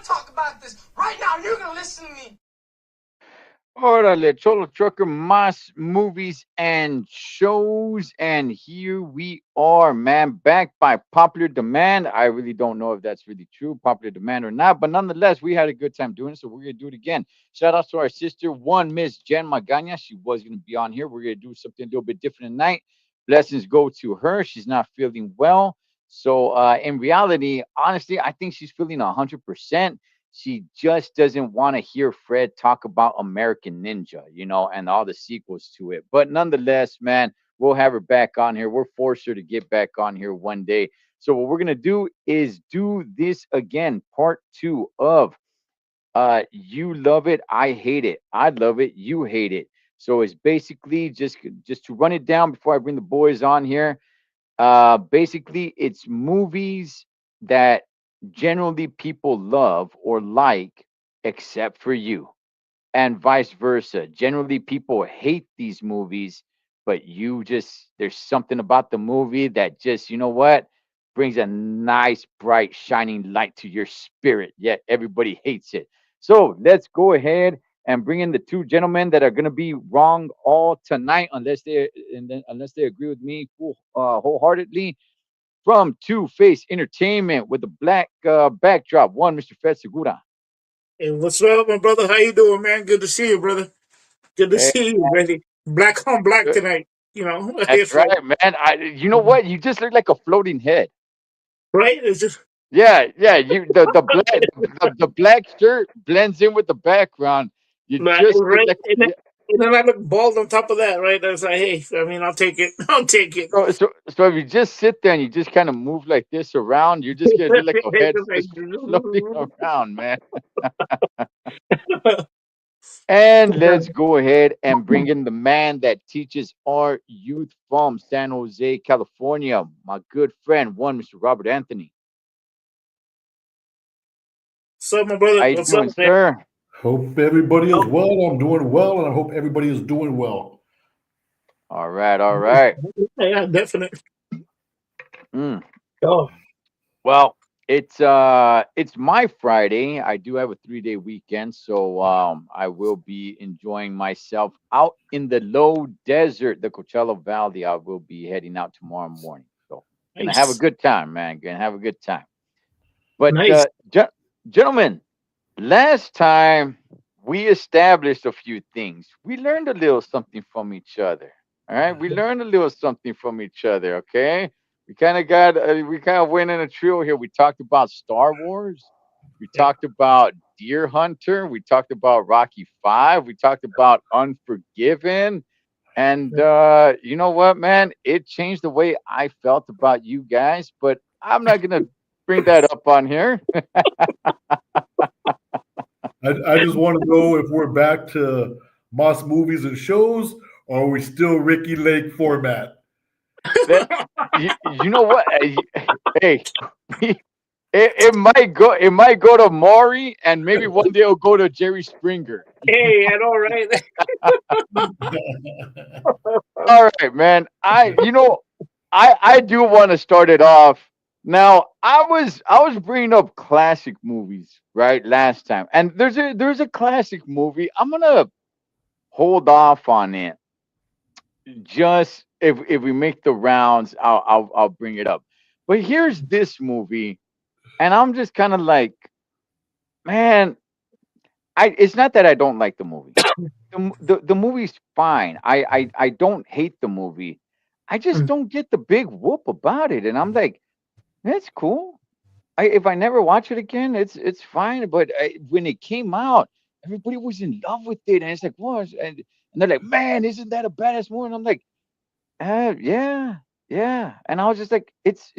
talk about this right now. You're gonna listen to me. Órale, Cholo Trucker, más movies and shows. And here we are, man, back by popular demand. I really don't know if that's really true, popular demand or not, but nonetheless, we had a good time doing it, so we're going to do it again. Shout out to our sister, one Miss Jen Magana. She was going to be on here. We're going to do something a little bit different tonight. Blessings go to her. She's not feeling well. So, in reality, honestly, I think she's feeling 100%. She just doesn't want to hear Fred talk about American Ninja, and all the sequels to it. But nonetheless, man, we'll have her back on here. We're forced her to get back on here one day. So what we're gonna do is do this again, part two of you love it, I hate it. I love it, you hate it. So it's basically just to run it down before I bring the boys on here. Basically, it's movies that generally people love or like, except for you, and vice versa. Generally, people hate these movies, but there's something about the movie that just, you know what, brings a nice, bright, shining light to your spirit, yet everybody hates it. So let's go ahead and bring in the two gentlemen that are going to be wrong all tonight, unless they agree with me wholeheartedly. From Two Face Entertainment with the black backdrop, one Mr. Fred Segura. Hey, what's up, my brother? How you doing, man? Good to see you, brother. Good to Hey, see you, buddy. Black on black good. tonight. That's It's like, right, man. You know what? You just look like a floating head. right? It's just, Yeah, yeah. The black shirt blends in with the background. You just look right? like, yeah. And then I look bald on top of that, right? I was like, hey, I mean, I'll take it. I'll take it. So if you just sit there and you just kind of move like this around, you're just gonna look like a head It's just like, floating around, man. And let's go ahead and bring in the man that teaches our youth from San Jose, California, my good friend, one Mr. Robert Anthony. what's up, my How brother? you What's up, doing, man? sir? Hope everybody is Oh, well. I'm doing well, and I hope everybody is doing well. All right, all right. yeah, definitely. Mm. Oh, Well, it's my Friday. I do have a 3-day weekend, so I will be enjoying myself out in the low desert, the Coachella Valley. I will be heading out tomorrow morning. So gonna have a nice. good time, man. Gonna have a good time. But Nice. gentlemen, last time we established a few things. We learned a little something from each other. All right, we learned a little something from each other. Okay, we kind of went in a trio here. We talked about Star Wars. We Yeah. talked about Deer Hunter. We talked about Rocky Five. We talked about Unforgiven. And you know what, man? It changed the way I felt about you guys. But I'm not gonna bring that up on here. I just want to know if we're back to Moss movies and shows, or are we still Ricky Lake format? That you know what? Hey, it might go to Maury, and maybe one day it'll go to Jerry Springer. Hey, I know, right? All right, man. I do want to start it off. Now, I was bringing up classic movies right last time, and there's a classic movie. I'm gonna hold off on it. Just if we make the rounds, I'll bring it up. But here's this movie, and I'm just kind of like, man, it's not that I don't like the movie. The movie's fine. I don't hate the movie. I just don't get the big whoop about it, and I'm like, that's cool. If I never watch it again, it's fine. But when it came out, everybody was in love with it, and it's like, what? And they're like, man, isn't that a badass movie? And I'm like, yeah, yeah. And I was just like, it's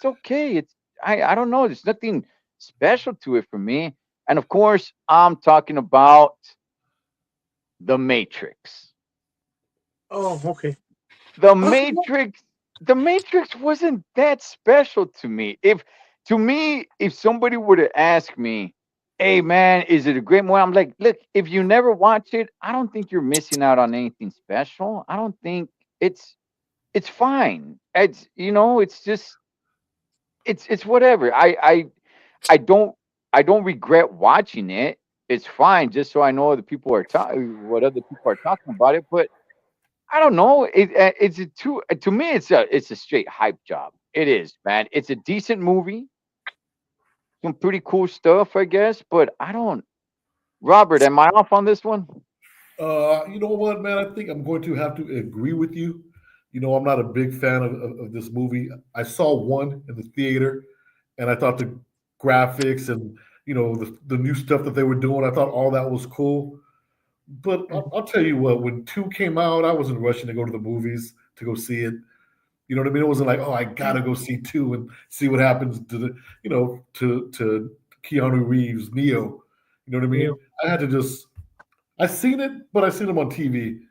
okay. I don't know. There's nothing special to it for me. And of course, I'm talking about The Matrix. Oh, okay. The Oh, Matrix, the Matrix wasn't that special to me. If somebody were to ask me, "Hey man, is it a great movie?" I'm like, "Look, if you never watch it, I don't think you're missing out on anything special. I don't think it's fine. It's it's just it's whatever. I don't. I don't regret watching it. It's fine, just so I know other people are talking, what other people are talking about it. But I don't know. It's a too to me. It's a straight hype job. It is, man. It's a decent movie, some pretty cool stuff, I guess. But I don't. Robert, am I off on this one? You know what, man? I think I'm going to have to agree with you. I'm not a big fan of this movie. I saw one in the theater, and I thought the graphics and the new stuff that they were doing, I thought all that was cool. But I'll tell you what, when two came out, I wasn't rushing to go to the movies to go see it. You know what I mean? It wasn't like, oh, I gotta go see two and see what happens to to Keanu Reeves, Neo. You know what I Yeah. mean? I had to just I seen it, but I seen them on TV.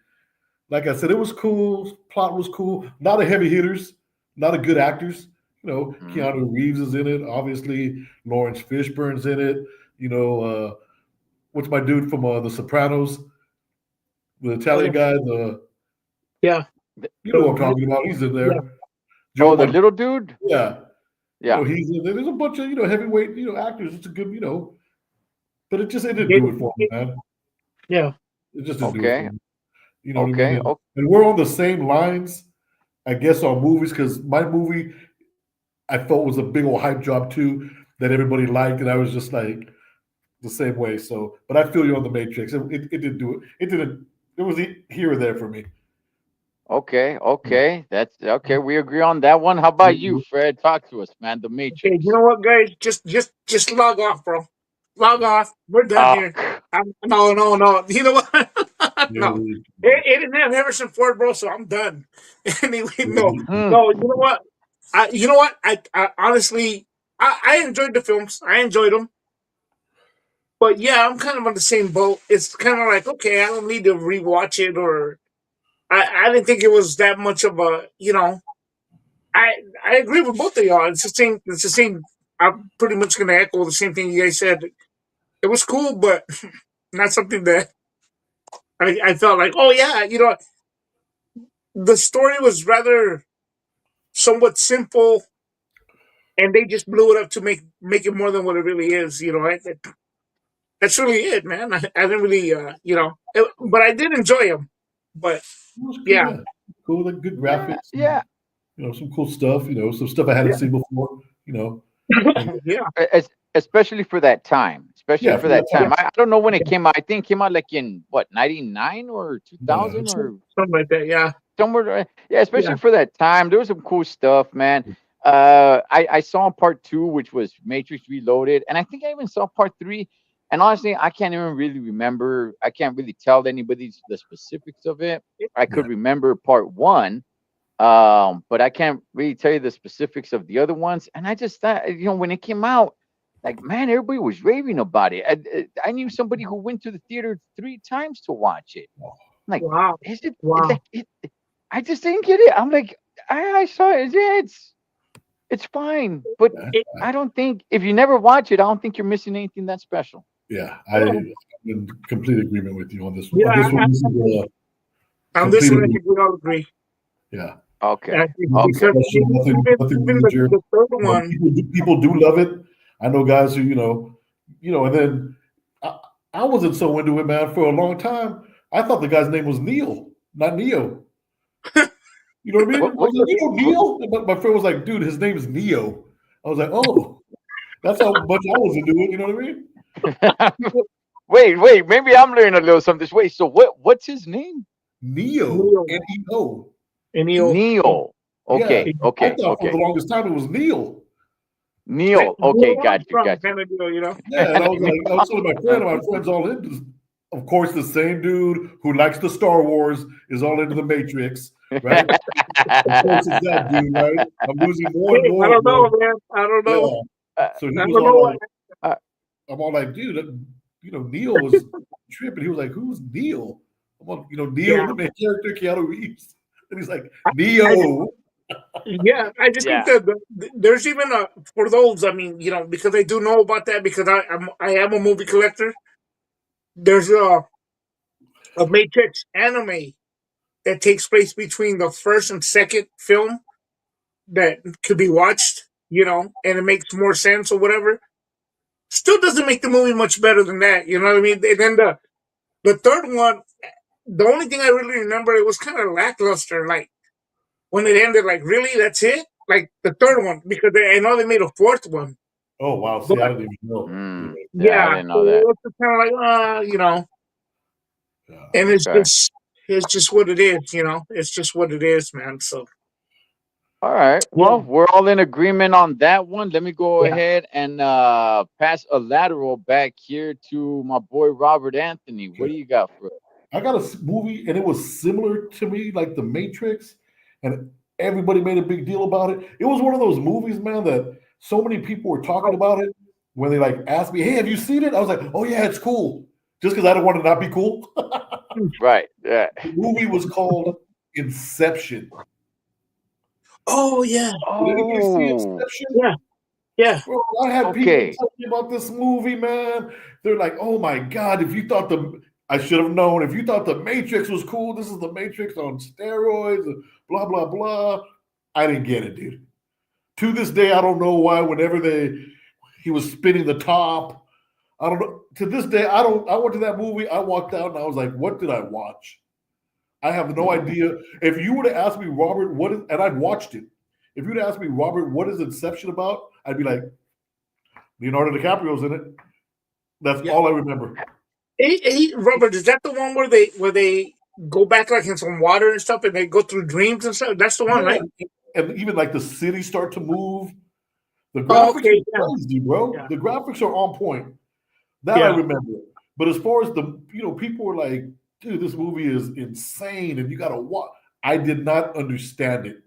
Like I said, it was cool. Plot was cool. Not a heavy hitters, not a good actors. Mhm. Keanu Reeves is in it. Obviously, Lawrence Fishburne's in it. What's my dude from The Sopranos? The Oh Italian yeah. guy. The Yeah. You know what I'm The, talking about. He's in yeah. there. Joe Oh, the Montana. little dude. Yeah. Yeah. He's in there. There's a bunch of heavyweight actors. It's a good but it didn't do it for me, It- man. yeah. It just didn't do it for Okay. me. You know what I mean? Okay. And we're on the same lines, I guess, on movies because my movie I thought was a big old hype job too that everybody liked, and I was just like the same way. So, but I feel you on the Matrix. It didn't do it. It didn't. It was here or there for me. Okay. Yeah. Okay. That's okay. We agree on that one. How about you, Fred? Talk to us, man. The Okay. You Matrix. know what, guys? Just log off, bro. Log off. We're done Oh, here. No, no, no. You know what? No. Yeah. It didn't have Harrison Ford, bro. So I'm done. Anyway, no, hmm. no. You know what? You know what? I honestly, I enjoyed the films. I enjoyed them. But yeah, I'm kind of on the same boat. It's kind of like, okay, I don't need to rewatch it, or I didn't think it was that much of a, I agree with both of y'all. It's the same. It's the same. I'm pretty much gonna echo the same thing you guys said. It was cool, but not something that I felt like, oh yeah, the story was rather somewhat simple, and they just blew it up to make it more than what it really is. That's really it, man. I didn't really, but I did enjoy them. But It was cool, yeah, yeah. Cool, like good Yeah. graphics, and, Yeah. some cool stuff. Some stuff I hadn't yeah, seen before. And yeah, Especially for that time. Especially yeah, for for that that yeah, time. I don't know when it yeah. came out. I think it came out like in what, 99 or time. 2000 or Something like that. Yeah, somewhere. Yeah, yeah. especially for that time. There was some cool stuff, man. I saw part two, which was Matrix Reloaded, and I think I even saw part three. And honestly, I can't even really remember. I can't really tell anybody the specifics of it. I Yeah, could remember part one, but I can't really tell you the specifics of the other ones. And I just thought, when it came out, like, man, everybody was raving about it. I knew somebody who went to the theater three times to watch it. I'm like, Wow, is it, it wow. like it? I just didn't get it. I'm like, I saw it. Yeah, it's fine, but yeah, It, I don't think if you never watch it, I don't think you're missing anything that special. yeah. well, I'm in complete agreement with you on this. yeah, On this one, this is a on this complete one, I agreement. think we all agree. Yeah, Okay, I think nothing okay, because special, nothing even major. the third one, People do love it. I know guys who and then I, I wasn't so into it, man. For a long time, I thought the guy's name was Neil, not Neo. You know what I mean? I what, was what, like, Neo? But my friend was like, dude, his name is Neo. I was like, oh, that's how much I was into it. You know what I mean? wait, maybe I'm learning a little something. Wait, so what's his name? Neo, Neo, Neo. and Neo, Neo. Yeah, Okay, I okay, thought for the okay. longest time it was Neil. Neil. Okay, Neil got you, Armstrong got you. kind of deal. Yeah, and I was like, I was telling my friend, and my friend's all into. Of course, the same dude who likes the Star Wars is all into the Matrix, right? Of course, it's that dude, right? I'm losing more and Hey, I more, don't know, bro. man. I don't know. Yeah. Uh, So he I was don't know all what. like, uh, I'm all like, dude, Neil was tripping. He was like, who's Neil? I'm all, Neil, Yeah, the main character, Keanu Reeves. And he's like, I, I just, Neo. yeah, I just think yeah. that there's even a for those. I mean, because I do know about that because I am a movie collector. There's a Matrix anime that takes place between the first and second film that could be watched. And it makes more sense or whatever. Still doesn't make the movie much better than that. You know what I mean? And then the third one, the only thing I really remember, it was kind of lackluster. Like when it ended, like really, that's it. Like the third one, because I know they made a fourth one, Oh wow, but see, I didn't even know. Yeah, I yeah, didn't so know it that. was kind of like, Yeah. and Okay. it's just what it is. It's just what it is, man. So All right. yeah, Well, we're all in agreement on that one. Let me go yeah. ahead and pass a lateral back here to my boy Robert Anthony. What Okay. do you got for? I got a movie, and it was similar to me, like The Matrix, and everybody made a big deal about it. It was one of those movies, man, that so many people were talking Oh, about it. When they like asked me, "Hey, have you seen it?" I was like, "Oh yeah, it's cool," just because I don't want to not be cool. Right. Yeah. The movie was called Inception. oh yeah, Did anybody see Oh. Inception? yeah, yeah. Bro, I had people Okay. tell me about this movie, man. They're like, "Oh my god, if you thought I should have known. If you thought the Matrix was cool, this is the Matrix on steroids, and blah blah blah." I didn't get it, dude. To this day, I don't know why. Whenever he was spinning the top, I don't know. To this day, I don't. I went to that movie. I walked out and I was like, "What did I watch?" I have no idea. If you were to ask me, Robert, and I'd watched it. If you'd ask me, Robert, what is Inception about? I'd be like, Leonardo DiCaprio's in it. That's Yeah. all I remember. Hey, Robert, is that the one where they go back like in some water and stuff, and they go through dreams and stuff? That's the one, Yeah, right? and even like the cities start to move. The Oh, graphics okay, are crazy, bro. yeah, The graphics are on point. That I yeah, remember. But as far as people were like, "Dude, this movie is insane, and you got to watch." I did not understand it.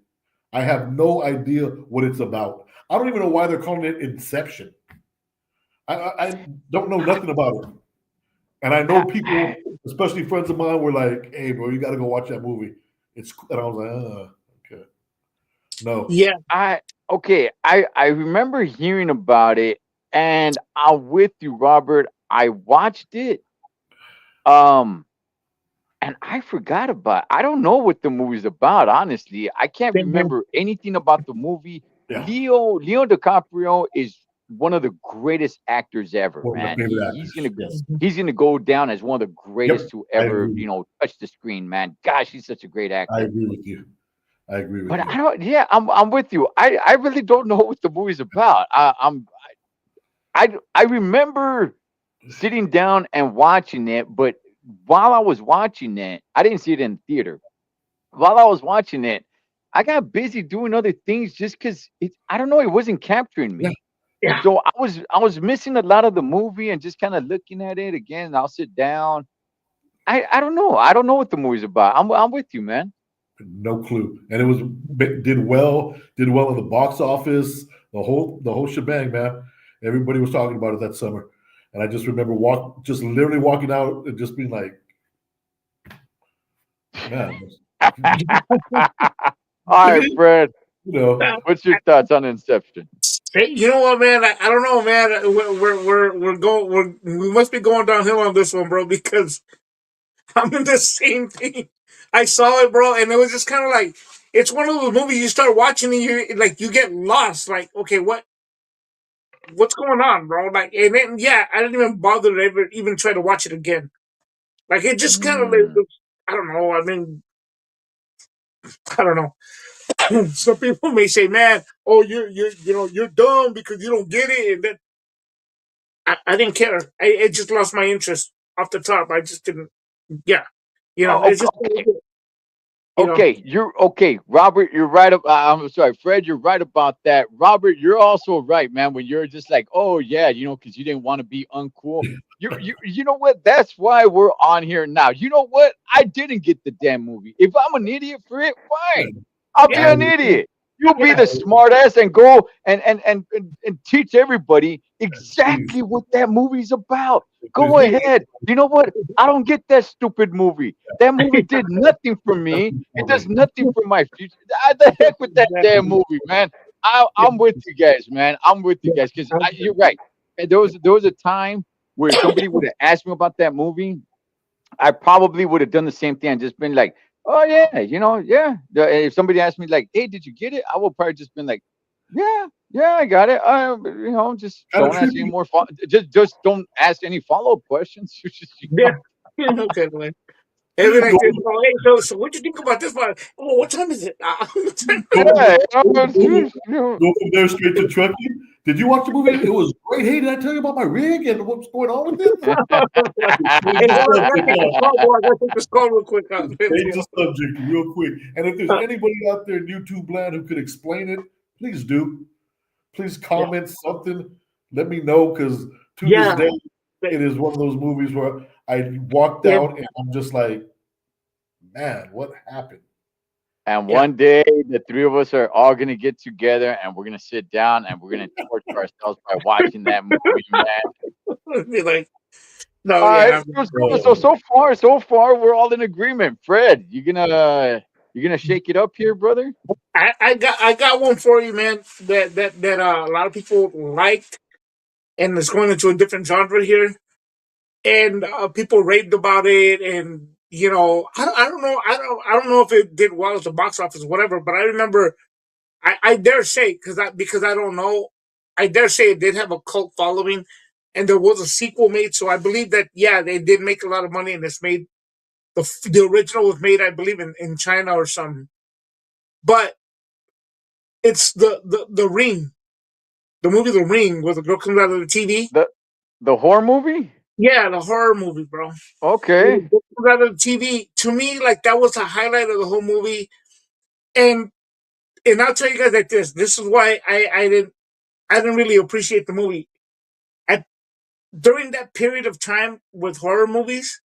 I have no idea what it's about. I don't even know why they're calling it Inception. I don't know nothing about it. And I know I, people, especially friends of mine, were like, "Hey, bro, you got to go watch that movie." And I was like, okay, no, yeah. I okay. I remember hearing about it, and I'm with you, Robert. I watched it. Um, and I forgot about. I don't know what the movie's about. Honestly, I can't Same here. remember anything about the movie. yeah, Leo DiCaprio is one of the greatest actors ever, one of my man. favorite He's actors. gonna Yes, Mhm. he's gonna go down as one of the yep, greatest to I ever, agree. touch the screen, man. Gosh, he's such a great I actor. agree with you. I agree with But you. I don't. Yeah, I'm with you. I really don't know what the movie's about. I remember sitting down and watching it, but while I was watching it, I didn't see it in theater. While I was watching it, I got busy doing other things just because it's. I don't know. It wasn't capturing Yeah, me. Yeah, So I was missing a lot of the movie and just kind of looking at it again. I'll sit down. I don't know. I don't know what the movie's about. I'm with you, man. no clue. And it was did well in the box office, the whole shebang, man. Everybody was talking about it that summer, and I just remember just literally walking out and just being like, man, All right, Fred. you know, What's your thoughts on Inception? hey, you know what, man? I don't know, man. We must be going downhill on this one, bro, because I'm in the same thing. I saw it, bro, and it was just kind of like it's one of those movies you start watching and you get lost. Like, okay, what's going on, bro? Like, and then yeah, I didn't even bother to ever even try to watch it again. Like, it just kind of like, Mm. I don't know. I mean, I don't know. Some people may say, "Man, oh, you're dumb because you don't get it," and then I didn't care. It just lost my interest off the top. I just didn't. Yeah, Oh, it's just okay. you know. Okay, you're okay, Robert. You're right. I'm sorry, Fred. You're right about that. Robert, you're also right, man. When you're just like, oh yeah, because you didn't want to be uncool. You know what? That's why we're on here now. You know what? I didn't get the damn movie. If I'm an idiot for it, fine. I'll be Yeah, an idiot. You'll be yeah, the smart ass and go and teach everybody please, exactly what that movie's about. if Go you, ahead. You know what? I don't get that stupid movie. That movie did nothing for me. It for does me, nothing for my future. The heck with that exactly. damn movie, man. I'm with you guys, man. I'm with you Yeah, guys because you're right. And there was a time where somebody would have asked me about that movie. I probably would have done the same thing and just been like, "Oh yeah, yeah." If somebody asked me like, "Hey, did you get it?" I would probably just been like, "Yeah." Yeah, I got it. Just Kind of don't ask any trippy. more. Just don't ask any follow up questions. Yeah. Okay, man. And then I Go, said, "Oh, hey, so what do you think about this one? Oh, what time is it? What time go, is it?" Yeah, go, go, it's just. go from there straight to Chucky. Did you watch the movie? It was great. Hey, did I tell you about my rig and what's going on with this? Hey, Change the hold on, I gotta subject take this now. call, boy. I gotta take this call real quick. Change the subject real quick. And if there's anybody out there in YouTube land who could explain it, please do. Please Yeah, comment something. Let me know because to this yeah. day, it is one of those movies where I walked If out and I'm just like, man, what happened? And yeah, one day, the three of us are all gonna get together, and we're gonna sit down, and we're gonna torture ourselves by watching that movie, man. be like, no, All right, yeah. so far, we're all in agreement. Fred, you gonna shake it up here, brother? I got one for you, man. That a lot of people liked, and it's going into a different genre here, and people raved about it, and I don't know, I don't know if it did well at the box office, whatever. But I remember, I dare say, because I don't know, I dare say it did have a cult following, and there was a sequel made. So I believe that, yeah, they did make a lot of money, and it's made the original was made, I believe, in China or something. But it's the Ring, the movie The Ring, where the girl comes out of the TV. The the horror movie? Yeah, the horror movie, bro. Where the Okay. girl comes out of the TV. To me, like, that was the highlight of the whole movie. And and I'll tell you guys like this. This is why I didn't really appreciate the movie. At During that period of time with horror movies,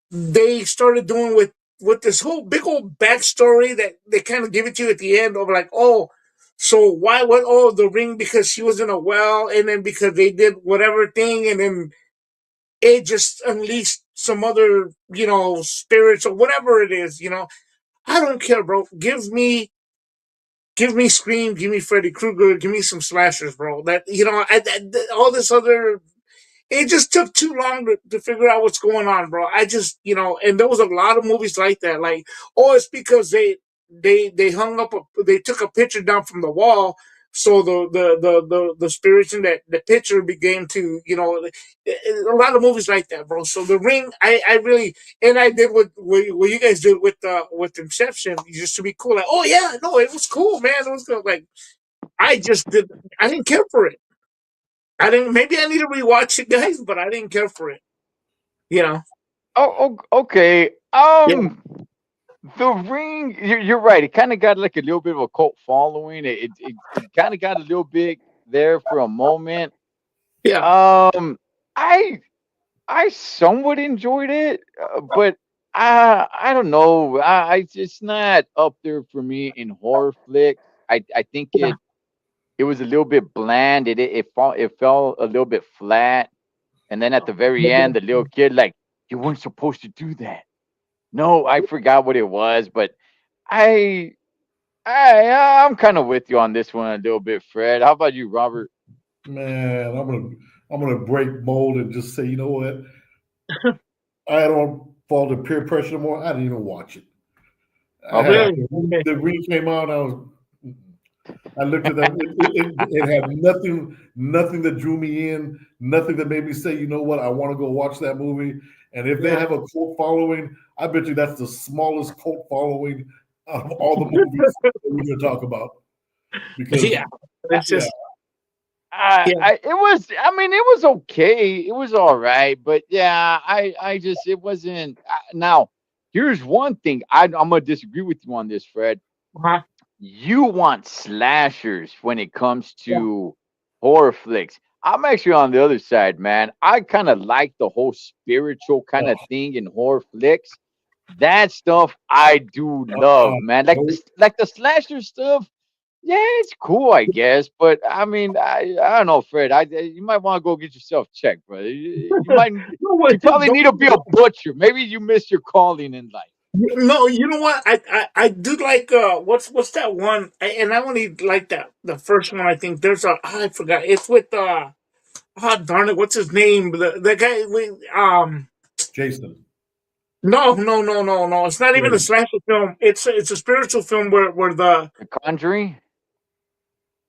they started doing with this whole big old backstory that they kind of give it to you at the end of, like, oh, so why what oh, the ring, because she was in a well, and then because they did whatever thing, and then it just unleashed some other, spirits or whatever it is. I don't care, bro. Give me Scream, give me Freddy Krueger, give me some slashers, bro. That, all this other, it just took too long to figure out what's going on, bro. I just, and there was a lot of movies like that. Like, oh, it's because they hung up they took a picture down from the wall, so the spirits in that the picture began to, a lot of movies like that, bro. So The Ring, I really, and I did what you guys did with Inception, just to be cool. Like, oh yeah, no, it was cool, man. It was good. Like, I just did, I didn't care for it. I didn't. Maybe I need to rewatch it, guys, but I didn't care for it. You know. Okay. Yeah. The Ring. You're right. It kind of got like a little bit of a cult following. It kind of got a little bit there for a moment. Yeah. Um, I I somewhat enjoyed it, but I don't know. It's not up there for me in horror flicks. I think Yeah. it was a little bit bland. It fell a little bit flat. And then at the very end, the little kid, like, you weren't supposed to do that. No, I forgot what it was, but I I'm kind of with you on this one a little bit, Fred. How about you, Robert? Man, I'm gonna break mold and just say, you know what? I don't fall to peer pressure anymore. I didn't even watch it. I Oh, had really? Okay. the ring came out. I looked at that. It had nothing that drew me in. Nothing that made me say, you know what, I want to go watch that movie. And if they Yeah. have a cult following, I bet you that's the smallest cult following out of all the movies that we're going to talk about. Because Yeah. It's yeah, just. Yeah. It was. I mean, it was okay. It was all right, but yeah, I just it wasn't. Now, here's one thing. I'm gonna disagree with you on this, Fred. Uh-huh. You want slashers when it comes Yeah. to horror flicks. I'm actually on the other side, man. I kind of like the whole spiritual kind of oh, thing in horror flicks. That stuff I do love, man. no, Like the slasher stuff. Yeah, it's cool, I guess. But I mean, I don't know, Fred. You might want to go get yourself checked, brother. You might. No, what? You probably need to be a Don't. butcher. Maybe you missed your calling in life. No, you know what? I do like, what's that one? And I only like that the first one. I think there's I forgot. It's with darn it, what's his name? The guy with Jason. no. It's not even a Yeah. slasher film. It's a spiritual film where the The Conjuring.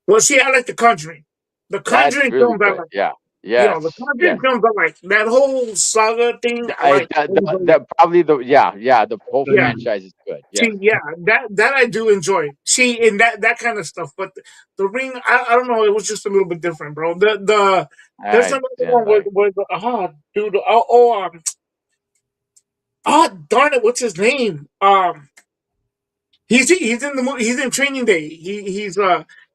Well, see, I like The Conjuring. The That's Conjuring really films I good. like. Yeah. The Yes. Conjuring Yes. films I like. That whole saga thing I like. That probably the yeah, the whole Yeah. franchise is good. See, Yes. yeah, that I do enjoy. See, in that kind of stuff. But the Ring, I don't know. It was just a little bit different, bro. There's I another didn't one where like. dude, darn it, what's his name? He's in the movie. He's in Training Day. He's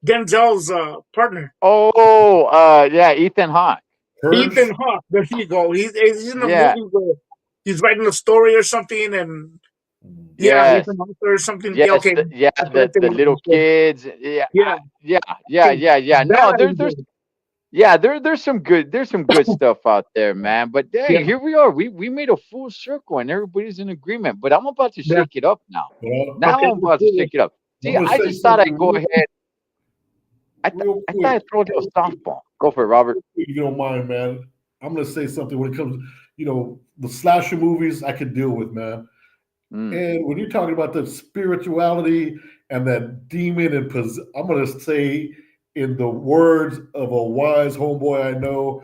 Denzel's partner. Oh, yeah, Ethan Hawke. Ethan Purge. Hawke. There you go. He's in a Yeah. movie where he's writing a story or something, and yeah, Yes. Ethan Hawke or something. Yeah, Yes. okay, Yeah. that's what I think The about little this one. kids. Yeah. Yeah, Yeah. Yeah. okay, Yeah. Yeah. that No, I there's enjoy. yeah, there's some good stuff out there, man. But Yeah, hey, here we are. We made a full circle and everybody's in agreement. But I'm about to yeah. shake it up now. Well, Now Okay, I'm let's about to do shake this. it up. I'm See, going to I say just thought something I'd go ahead. real I thought quick. I'd throw a little Real quick, softball. Go for it, Robert. if you don't mind, man. I'm going to say something when it comes, the slasher movies I could deal with, man. Mm. And when you're talking about the spirituality and that demon and I'm going to say, in the words of a wise homeboy I know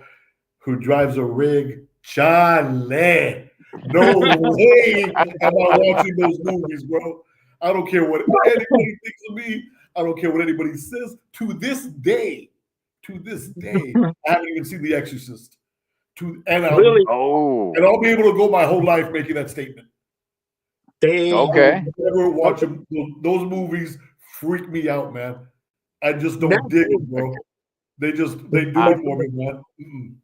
who drives a rig, Charlie, no way am I watching those movies, bro. I don't care what anybody thinks of me. I don't care what anybody says. To this day, I haven't even seen The Exorcist. To and I'll Really, and Oh, I'll be able to go my whole life making that statement. I they will okay. never watch Okay. them. Those movies freak me out, man. I just don't that's dig cool. them, bro. They do I, it for me, man. Mm-mm.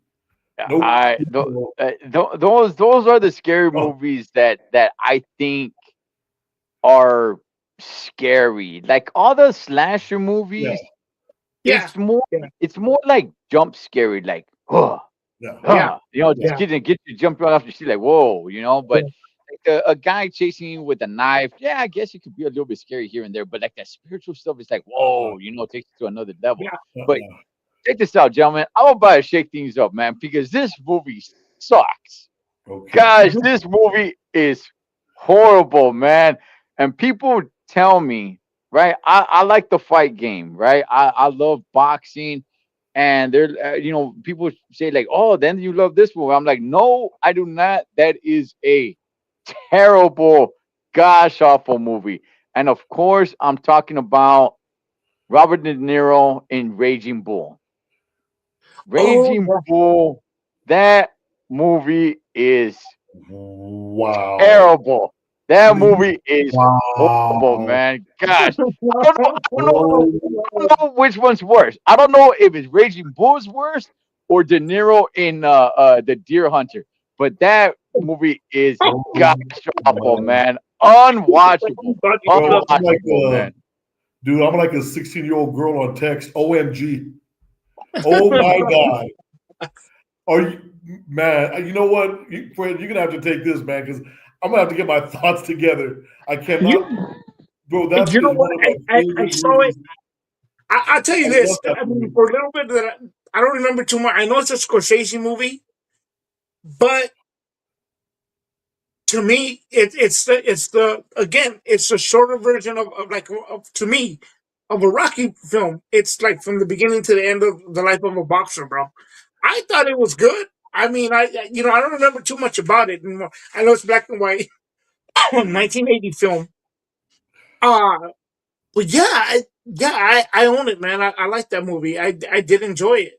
Nope. I those are the scary Oh, movies that I think are scary. Like all the slasher yeah, movies, Yeah, yeah, it's more like jump scary, like yeah, yeah, just yeah, get you jumping off your seat, like whoa, yeah, but like a guy chasing you with a knife, yeah, I guess it could be a little bit scary here and there, but like that spiritual stuff is like uh-uh, whoa, it takes you to another level. yeah. But uh-uh. check this out, gentlemen. I'm about to shake things up, man, because this movie sucks. Okay. Gosh, this movie is horrible, man. And people tell me, right? I like the fight game, right? I love boxing, and they're people say like, oh, then you love this movie. I'm like, no, I do not. That is a terrible, gosh awful movie. And of course, I'm talking about Robert De Niro in Raging Bull. Oh, Raging yeah. Bull, that movie is Wow. terrible. That movie is horrible, Wow. man. Gosh, I don't know. Oh, I don't know which one's worse. I don't know if it's Raging Bull's worse or De Niro in the Deer Hunter. But that movie is gosh awful, man. man. Unwatchable. Bro, I'm like Unwatchable, man. dude, I'm like a 16-year-old girl on text. OMG. Oh my God. Are you, man? You know what, Fred? You're gonna have to take this, man, because I'm gonna have to get my thoughts together. I cannot, You, bro. That you know is what? one of my I favorite saw it. movies. I'll tell you I love this. that I mean, movie. for a little bit that I don't remember too much. I know it's a Scorsese movie, but to me, it's the again, it's the shorter version of like to me of a Rocky film. It's like from the beginning to the end of the life of a boxer, bro. I thought it was good. I mean, I don't remember too much about it anymore. I know it's black and white, 1980 film. Uh but yeah, I own it, man. I like that movie. I did enjoy it.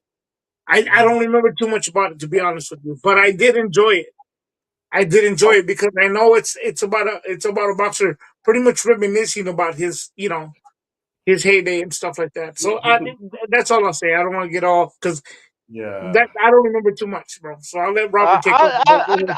I don't remember too much about it, to be honest with you, but I did enjoy it. I did enjoy it because I know it's about a boxer pretty much reminiscing about his heyday and stuff like that. So that's all I'll say. I don't want to get off because Yeah. that I don't remember too much, bro. So I'll let Robert take over.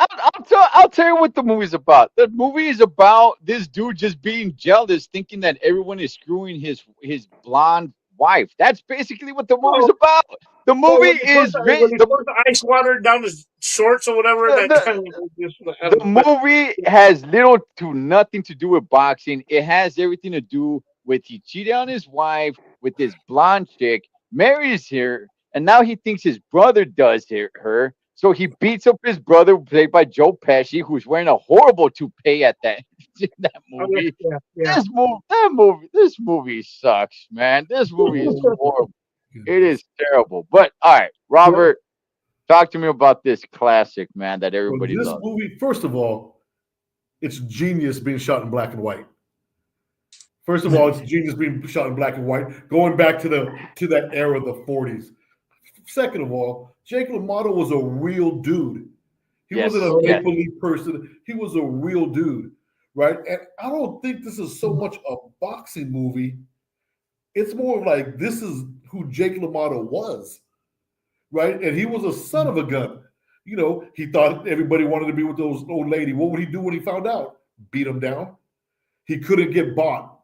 I'll tell you what the movie's about. The movie is about this dude just being jealous, thinking that everyone is screwing his blonde wife. That's basically what the movie's Oh, about. The movie well, is when he pours the ice water down his shorts or whatever, that the, kind of just, I don't the know, but movie has little to nothing to do with boxing. It has everything to do with he cheated on his wife with this blonde chick, marries her, and now he thinks his brother does her. So he beats up his brother, played by Joe Pesci, who's wearing a horrible toupee at that. in that Oh, yeah, movie. yeah, yeah. This movie sucks, man. This movie is horrible. It Goodness. is terrible. But all right, Yeah. Robert, talk to me about this classic, man, that Well, everybody this loves. movie, first of all, it's genius being shot in black and white. First of all, it's genius being shot in black and white, going back to that era, the 40s. Second of all, Jake LaMotta was a real dude. He wasn't Yes, a Oh, yeah. yes. make-believe person. He was a real dude, right? And I don't think this is so much a boxing movie. It's more of like this is who Jake LaMotta was, right? And he was a son of a gun. You know, he thought everybody wanted to be with those old lady. What would he do when he found out? Beat him down. He couldn't get bought.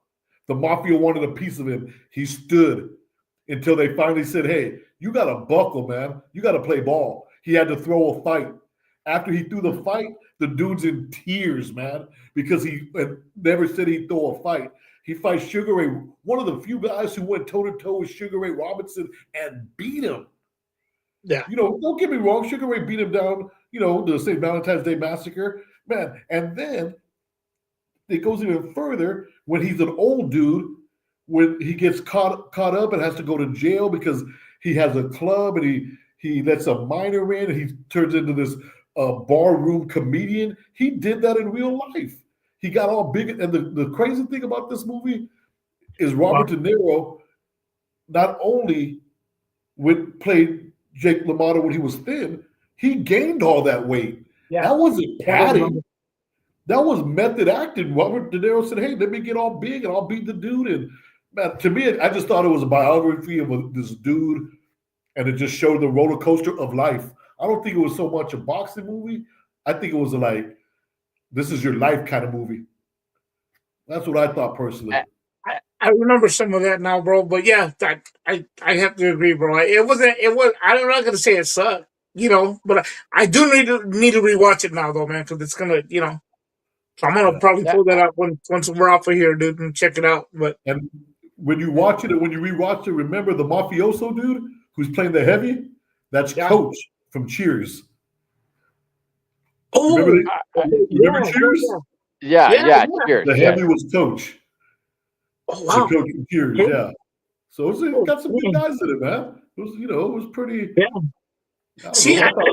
The mafia wanted a piece of him. He stood until they finally said, "Hey, you got to buckle, man. You got to play ball." He had to throw a fight. After he threw the fight, the dude's in tears, man, because he never said he'd throw a fight. He fights Sugar Ray, one of the few guys who went toe to toe with Sugar Ray Robinson and beat him. Yeah. You know, don't get me wrong, Sugar Ray beat him down, you know, the St. Valentine's Day Massacre, man. And then it goes even further when he's an old dude, when he gets caught up and has to go to jail because he has a club and he lets a minor in and he turns into this barroom comedian. He did that in real life. He got all big. And the crazy thing about this movie is Wow. Robert De Niro not only played Jake LaMotta when he was thin, he gained all that weight. Yeah. That wasn't I remember. padding. That was method acting. Robert De Niro said, "Hey, let me get all big and I'll beat the dude." And man, to me, I just thought it was a biography of this dude, and it just showed the roller coaster of life. I don't think it was so much a boxing movie. I think it was like this is your life kind of movie. That's what I thought personally. I, I remember some of that now, bro. But yeah, I have to agree, bro. It wasn't. It was. I'm not gonna say it sucked, but I do need to rewatch it now, though, man, because it's gonna. So I'm gonna Yeah. probably that, pull that up once we're off of here, dude, and check it out. But And when you watch it, when you rewatch it, remember the mafioso dude who's playing the heavy? That's yeah. Coach from Cheers. Remember, Oh, I, remember yeah, Cheers? yeah, yeah, yeah. yeah. Cheers. The Yes. heavy was Coach. Oh, The wow. coach from Cheers, Yeah. yeah. So it Oh, got some good man. guys in it, man. It was, it was pretty. Yeah. I don't See, know. I thought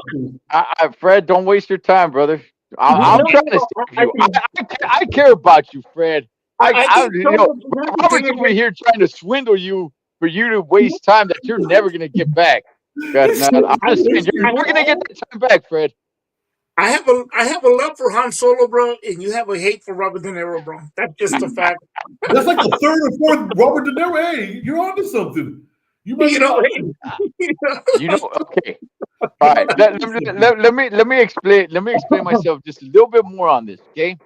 it was, Fred, don't waste your time, brother. I'm no, trying to no, save I you. think I care about you, Fred. I think Robert's over here trying to swindle you for you to waste time that you're never gonna get back. God, no, I'm I, just saying you're I, never gonna get that time back, Fred. I have a love for Han Solo, bro, and you have a hate for Robert De Niro, bro. That's just a fact. that's like the third or fourth Robert De Niro. Hey, you're onto something. You might You be know, right. hey, You know, okay. All right. Let me explain myself just a little bit more on this, okay?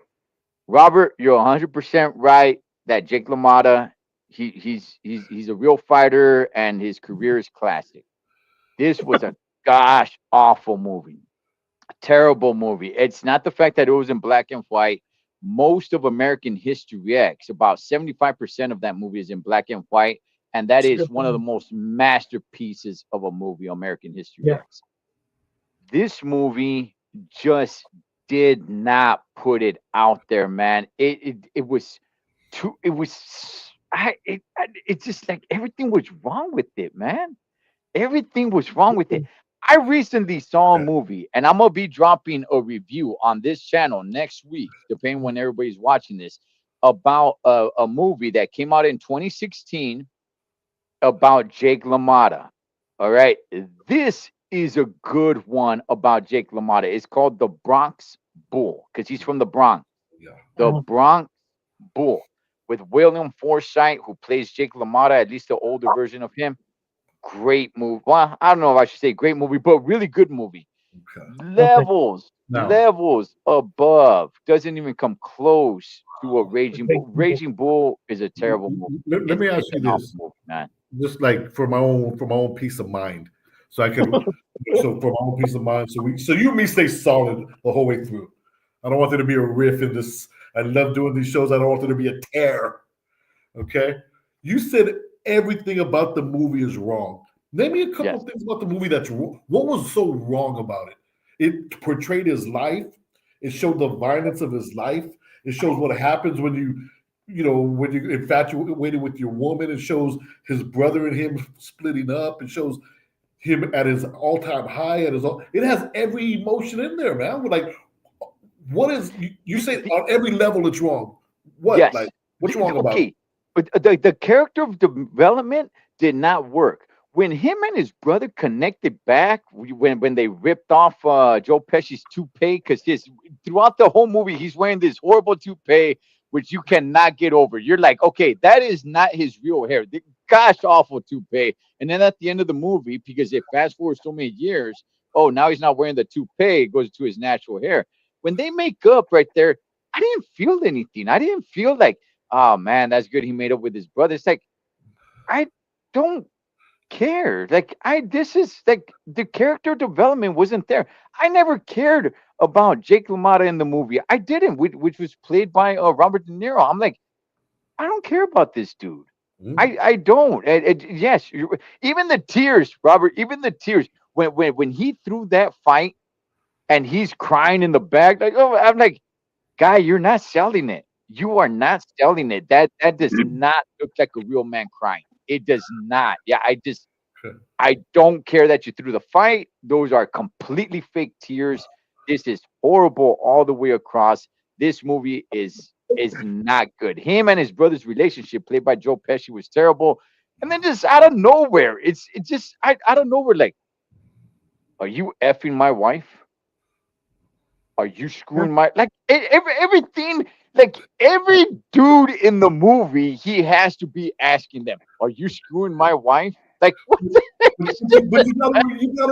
Robert, you're 100% right that Jake LaMotta, he's a real fighter and his career is classic. This was a gosh awful movie. Terrible movie. It's not the fact that it was in black and white. Most of American History X, about 75% of that movie is in black and white. And that is one of the most masterpieces of a movie, American History yeah, X. This movie just did not put it out there, man. It was too. It was. It's just like everything was wrong with it, man. Everything was wrong with it. I recently saw a movie, and I'm gonna be dropping a review on this channel next week, depending when everybody's watching this, about a movie that came out in 2016 about Jake LaMotta. All right. This is a good one about Jake LaMotta. It's called The Bronx Bull because he's from the Bronx. Yeah. The Bronx Bull with William Forsythe, who plays Jake LaMotta, at least the older version of him. Great movie. Well, I don't know if I should say great movie, but really good movie. Okay. Levels, Now, levels above. Doesn't even come close to a Raging Bull. Raging Bull is a terrible movie. let me ask It's you an awful this, movie, man. just like for my own peace of mind, so I can, so for my own peace of mind, so you and me stay solid the whole way through. I don't want there to be a riff in this. I love doing these shows. I don't want there to be a tear. Okay, you said everything about the movie is wrong. Name me a couple Yes. of things about the movie that's wrong. What was so wrong about it? It portrayed his life. It showed the violence of his life. It shows what happens when when you're infatuated with your woman. It shows his brother and him splitting up. It shows him at his all-time high. It has every emotion in there, man. Like, what is you say The- on every level it's wrong? What like yes. what's wrong about it? Okay. But the character of development did not work. When him and his brother connected back, when they ripped off Joe Pesci's toupee, because his throughout the whole movie he's wearing this horrible toupee which you cannot get over. You're like, okay, that is not his real hair. The gosh awful toupee. And then at the end of the movie, because it fast forwards so many years, oh, now he's not wearing the toupee, it goes to his natural hair. When they make up right there, I didn't feel anything. I didn't feel like, oh man, that's good. He made up with his brother. It's like I don't care. Like this is like the character development wasn't there. I never cared about Jake LaMotta in the movie. I didn't, which was played by Robert De Niro. I'm like, I don't care about this dude. Mm. I don't. Yes, even the tears, Robert. Even the tears when he threw that fight and he's crying in the back. Like, oh, I'm like, guy, you're not selling it. You are not selling it. That does not look like a real man crying. It does not. Yeah, I don't care that you threw the fight. Those are completely fake tears. This is horrible all the way across. This movie is not good. Him and his brother's relationship, played by Joe Pesci, was terrible. And then just out of nowhere, it's just out of nowhere. Like, are you effing my wife? Are you screwing my like everything? Like every dude in the movie, he has to be asking them, "Are you screwing my wife?" Like what? But you gotta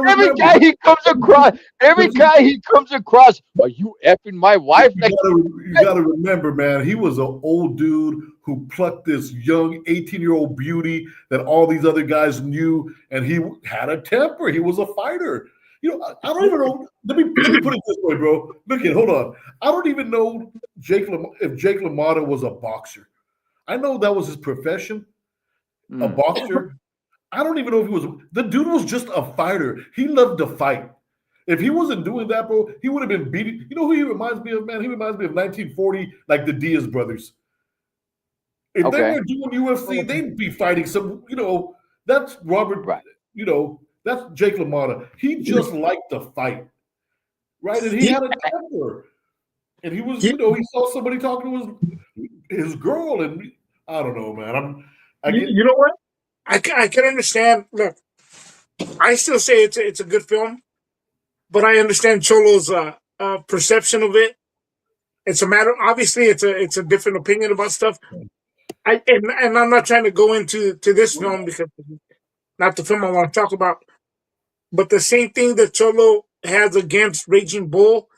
Every remember. guy he comes across, every But guy he comes across, are you effing my wife? Like, you gotta remember, man. He was an old dude who plucked this young 18-year-old beauty that all these other guys knew, and he had a temper. He was a fighter. I don't even know. Let me put it this way, bro. Look at, hold on. I don't even know if Jake LaMotta was a boxer. I know that was his profession, a mm, boxer. I don't even know if he was. The dude was just a fighter. He loved to fight. If he wasn't doing that, bro, he would have been beating. You know who he reminds me of, man? He reminds me of 1940, like the Diaz brothers. If they okay, were doing UFC, they'd be fighting some. That's Robert. right. That's Jake LaMotta. He just liked to fight, right? And he You, had a temper. And he was, you, he saw somebody talking to his girl, and I don't know, man. I get. you know what? I can understand. Look, I still say it's a good film, but I understand Cholo's perception of it. It's a matter. Obviously, it's a different opinion about stuff. And I'm not trying to go into this film because not the film I want to talk about. But the same thing that Cholo has against Raging Bull,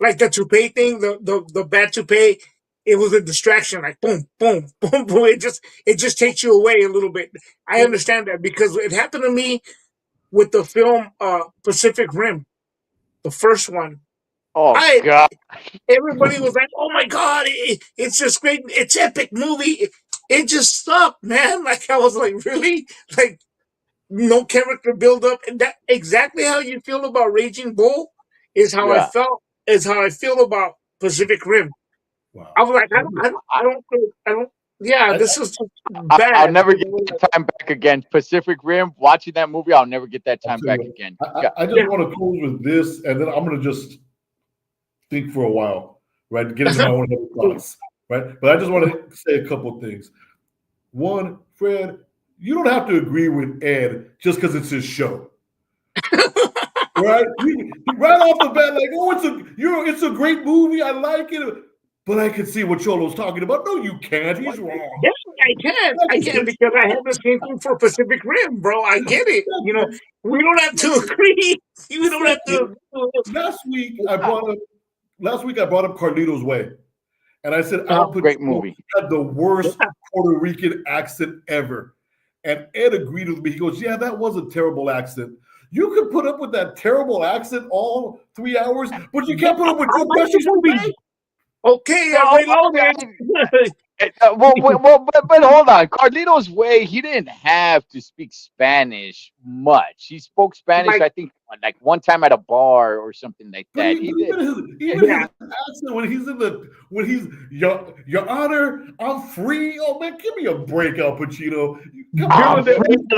like the toupee thing, the bad toupee, it was a distraction. Like boom, boom, boom, boom. It just takes you away a little bit. I understand that because it happened to me with the film Pacific Rim, the first one. Oh I God, Everybody was like, "Oh my god, it's just great! It's epic movie." It just sucked, man. Like I was like, really? Like no character build up, and that exactly how you feel about Raging Bull is how I yeah. felt. Is how I feel about Pacific Rim. Wow. I was like, I don't. Yeah, I, this is just I'll bad. never get that time back again. Pacific Rim, watching that movie, I'll never get that I'll time tell you back what, again. I, Yeah, I I just Yeah, want to close with this, and then I'm going to just think for a while, right? Get into my own head thoughts, right? But I just want to say a couple of things. One, Fred, you don't have to agree with Ed just because it's his show, right? Right off the bat, like, oh, it's a great movie. I like it, but I can see what Cholo's talking about. No, you can't. He's wrong. yeah, I can because I have the same thing for Pacific Rim, bro. I get it. We don't have to agree. We don't have to. Second, last week I brought up Carlito's Way. And I said Al great Pacino movie. had the worst Yeah, Puerto Rican accent ever. And Ed agreed with me. He goes, yeah, that was a terrible accent. You could put up with that terrible accent all 3 hours, but you can't put up with I Joe like the Pesci's movie. today. Okay, I'm No, reloaded. but hold on. Carlito's Way, he didn't have to speak Spanish much. He spoke Spanish, Like I think, like one time at a bar or something like But, that. but even his Yeah. accent when he's your honor, I'm free. Oh man, give me a break, Al Pacino. Come Dude, on, I'm man. free at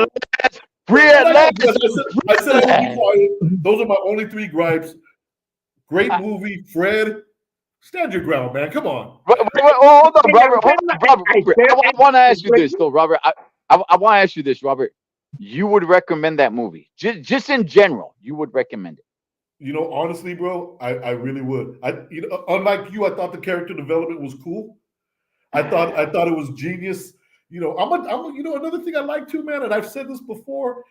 last. Free But at I last. digress. I'm free I at said I would be last. quiet. Those are my only three gripes. Great I, movie, Fred. Stand your ground, man. Come on. hold on, hey, Robert. Hold on, Robert. I Robert. said I want to ask you great. this, though, Robert. I want to ask you this, Robert. You would recommend that movie, just in general. You would recommend it. Honestly, bro, I really would. Unlike you, I thought the character development was cool. I thought it was genius. Another thing I like too, man, and I've said this before.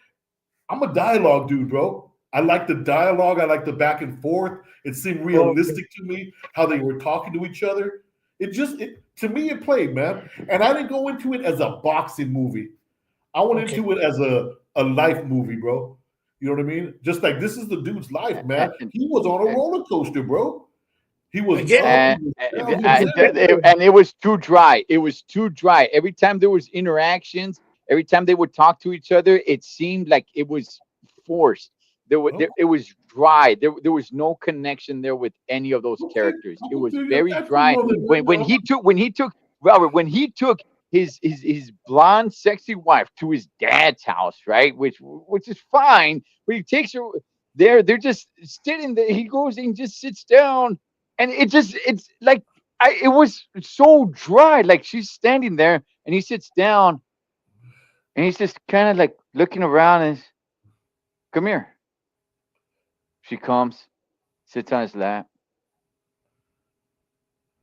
I'm a dialogue dude, bro. I like the dialogue. I like the back and forth. It seemed Okay. realistic to me how they were talking to each other. To me, it played, man. And I didn't go into it as a boxing movie. I went Okay. into it as a life movie, bro. You know what I mean? Just like this is the dude's life, man. And, He was on a roller coaster, bro. He was Again, up, he and was down, he was everywhere. and it was too dry. It was too dry. Every time there was interactions, every time they would talk to each other, it seemed like it was forced. Oh, It was dry. There was no connection there with any of those okay. characters. I'm It with was you. very That's your dry. brother, man. When he took Robert, when he took his blonde sexy wife to his dad's house, right? Which is fine, but he takes her there. They're just sitting there. He goes and just sits down, and it's like it was so dry. Like she's standing there, and he sits down, and he's just kind of like looking around and come here. She comes, sits on his lap.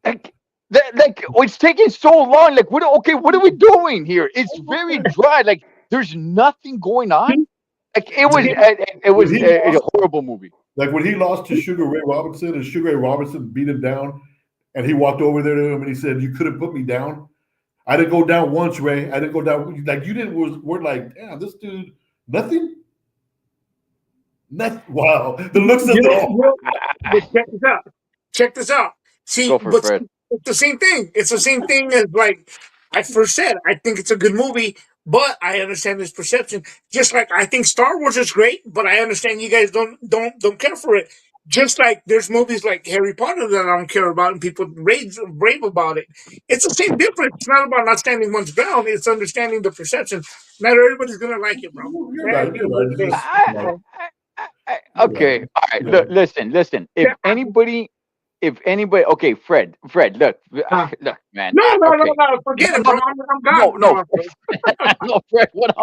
Like like it's taking so long. Like what? Okay, what are we doing here? It's very dry. Like there's nothing going on. Like it When was he a lost, horrible movie. like when he lost to Sugar Ray Robinson, and Sugar Ray Robinson beat him down, and he walked over there to him and he said, "You couldn't put me down. I didn't go down once, Ray. I didn't go down. Like you didn't. We're like, damn, this dude, nothing, nothing. Wow, the looks of you, the. you, but check this out. Check this out. See, Go for but Fred. it's the same thing. It's the same thing as like I first said. I think it's a good movie, but I understand this perception. Just like I think Star Wars is great, but I understand you guys don't care for it. Just like there's movies like Harry Potter that I don't care about, and people rave about it. It's the same difference. It's not about not standing one's ground. It's understanding the perception. Not everybody's gonna like it, bro. You're At right. the You're end of right. the It's day, just I, you know. you're right. okay, all right. You're right. Listen. Yeah, If anybody, okay, Fred, look, uh, look, man. no, Okay, no. no, Forget it, no, bro. no, I'm no, gone from no, now. no, Fred. What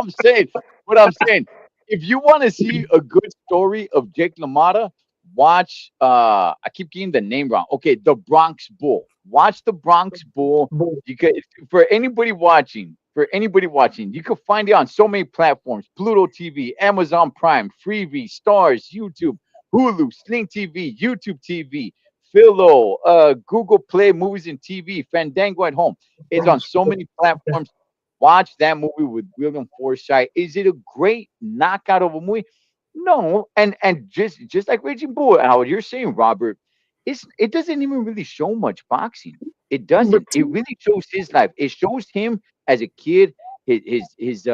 I'm saying. If you want to see a good story of Jake LaMotta, watch. I keep getting the name wrong. Okay, the Bronx Bull. Watch the Bronx Bull. Boom. You could, for anybody watching, you can find it on so many platforms: Pluto TV, Amazon Prime, Freevee, Stars, YouTube, Hulu, Sling TV, YouTube TV, Philo, Google Play Movies and TV, Fandango at Home. It's on so many platforms. Watch that movie with William Forsythe. Is it a great knockout of a movie? No, and just like Raging Bull, how you're saying, Robert, it doesn't even really show much boxing. It But doesn't. It really shows his life. It shows him as a kid, his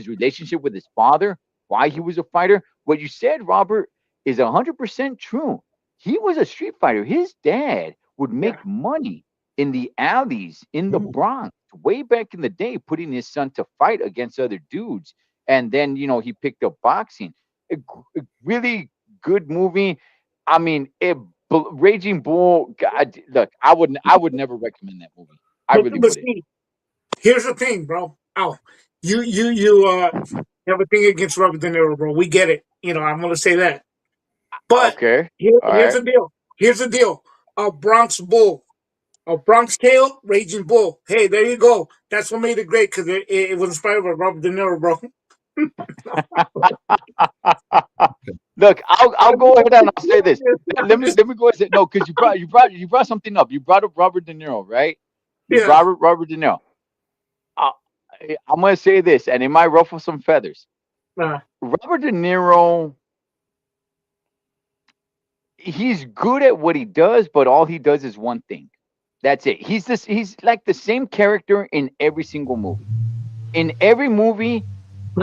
relationship with his father, why he was a fighter. What you said, Robert, is 100% true. He was a street fighter. His dad would yeah, make money in the alleys in the Bronx way back in the day, putting his son to fight against other dudes. And then, he picked up boxing. A really good movie. I mean, Raging Bull. God, look, I would never recommend that movie. I really but wouldn't. see, here's the thing, bro. Oh, you have a thing against Robert De Niro, bro. We get it. I'm gonna say that. But Okay, all here's right. the deal. Here's the deal. A Bronx Bull, a Bronx Tale, Raging Bull. Hey, there you go. That's what made it great because it was inspired by Robert De Niro, bro. Look, I'll go ahead and I'll say this. Let me go ahead and say no, because you brought something up. You brought up Robert De Niro, right? You Yeah. brought up Robert De Niro. Uh, I'm gonna say this, and it might ruffle some feathers. Uh, Robert De Niro, he's good at what he does, but all he does is one thing. That's it. He's like the same character in every single movie. In every movie,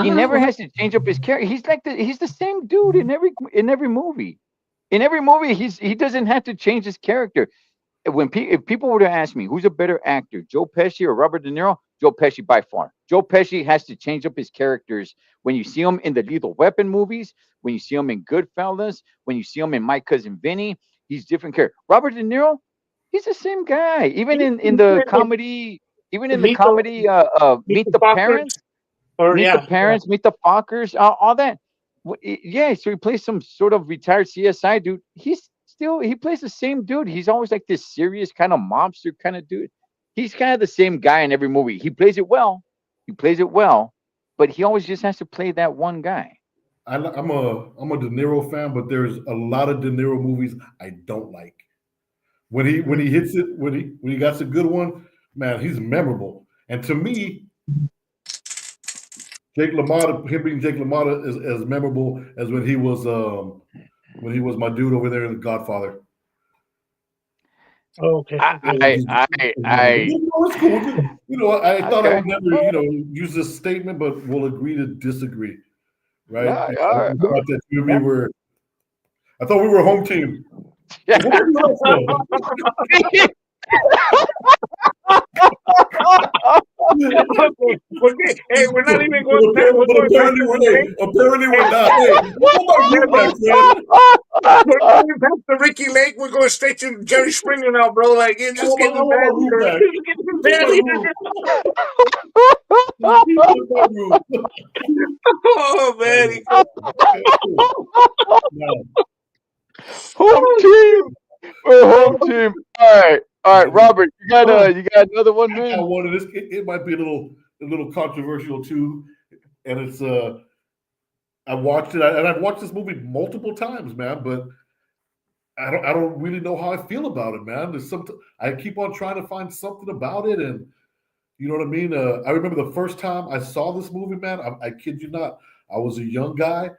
He never has to change up his character. He's the same dude in every movie. In every movie, he doesn't have to change his character. If people were to ask me who's a better actor, Joe Pesci or Robert De Niro, Joe Pesci by far. Joe Pesci has to change up his characters when you see him in the Lethal Weapon movies, when you see him in Goodfellas, when you see him in My Cousin Vinny. He's different character. Robert De Niro, he's the same guy. Even in the comedy, even in the Meet the comedy, meet Meet the the Fockers, Parents, or Meet the yeah, yeah. Parents, Meet the Fockers, all that. Yeah, so he plays some sort of retired CSI dude. He plays the same dude. He's always like this serious kind of mobster kind of dude. He's kind of the same guy in every movie. He plays it well. He plays it well, but he always just has to play that one guy. I'm a De Niro fan, but there's a lot of De Niro movies I don't like. When he hits it, when he got a good one, man, he's memorable. And to me, Jake LaMotta, him being Jake LaMotta, is as memorable as when he was my dude over there in The Godfather. Oh, okay, I okay. I I You know, it's cool. You know, I thought I okay. would never, use this statement, but we'll agree to disagree, right? Yeah, Because all I right, thought that you and me were, I thought we were home team. yeah. So what was the Okay, okay. Hey, we're not even but going back. We're going back apparently to we're, the hey, Lake. apparently we're Hey, not. Hey, go by yeah, root bro. back, man. We're going back to Ricky Lake. We're going straight to Jerry Springer now, bro. Like, it's I just want getting my bad root here. back. It's getting Keep bad my root. Keep my root. Oh, man. Hey, now, Home Oh, team. We're home oh, team. All right, Robert, oh. you got another one, I man. wanted this. It might be a little controversial too, and it's I watched it, and I've watched this movie multiple times, man. But I don't really know how I feel about it, man. I keep on trying to find something about it, and you know what I mean. I remember the first time I saw this movie, man. I kid you not, I was a young guy,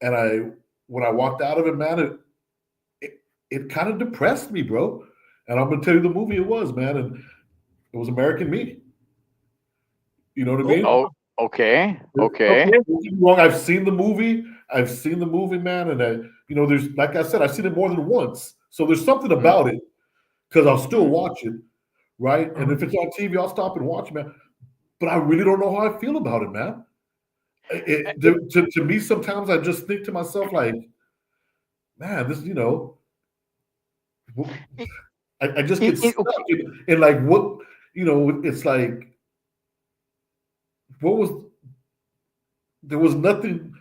and when I walked out of it, man, it, it kind of depressed me, bro. And I'm gonna tell you the movie it was, man, and it was American Me. You know what I mean? Oh, okay, okay. Okay. Don't get me wrong. I've seen the movie. I've seen the movie, man, and there's like I said, I've seen it more than once. So there's something Mm, about it because I'll still mm. watch it, right? And if it's on TV, I'll stop and watch, man. But I really don't know how I feel about it, man. To me, sometimes I just think to myself, like, man, this, It, I just get stuck okay. in like what, it's like, what was, there was nothing,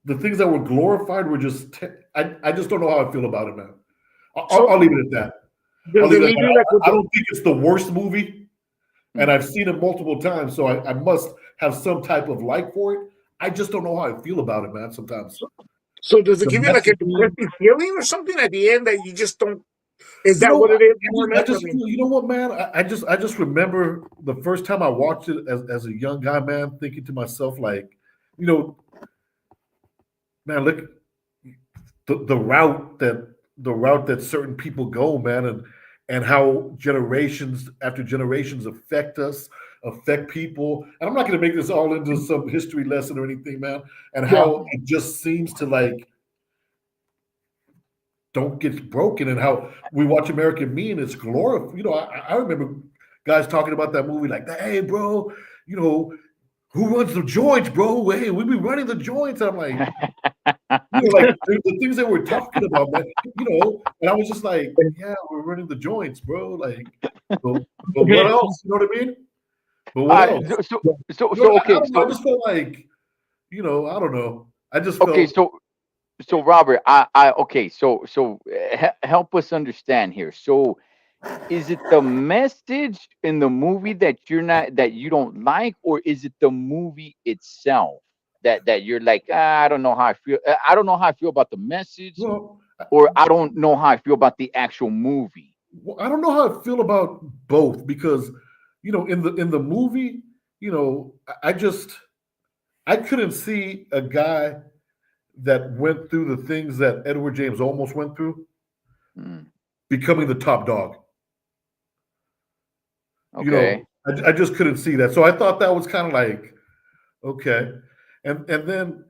the things that were glorified were just, I just don't know how I feel about it, man. I'll So, leave it at that. I'll does leave it it at leave you that. like with I don't think it's the worst movie, and Mm. I've seen it multiple times, so I must have some type of like for it. I just don't know how I feel about it, man. Sometimes so does it the give you like a messaging, depressing feeling or something at the end that you just don't? Is you that know, what it is more or I less? I just mean, feel, you know what, man. I just remember the first time I watched it as a young guy, man, thinking to myself, like, you know, man, look the route that certain people go, man, and how generations after generations affect us, affect people. And I'm not going to make this all into some history lesson or anything, man. And yeah. how it just seems to like don't get broken, and how we watch American Me and it's glorified. I remember guys talking about that movie like, hey, bro, you know, who runs the joints, bro? Hey, we be running the joints. And I'm like, like the things that we're talking about, man, and I was just like, yeah, we're running the joints, bro. Like, but, but what else? You know what I mean? But what All right, else? I okay, don't know. I just felt like, I don't know. I just okay, felt, so Robert, okay, help us understand here. So, is it the message in the movie that you don't like, or is it the movie itself that you're like, I don't know how I feel. I don't know how I feel about the message, well, or I don't know how I feel about the actual movie. I don't know how I feel about both because, in the movie, I just I couldn't see a guy that went through the things that Edward James almost went through Mm, becoming the top dog. okay. I just couldn't see that. So I thought that was kind of like, okay. and then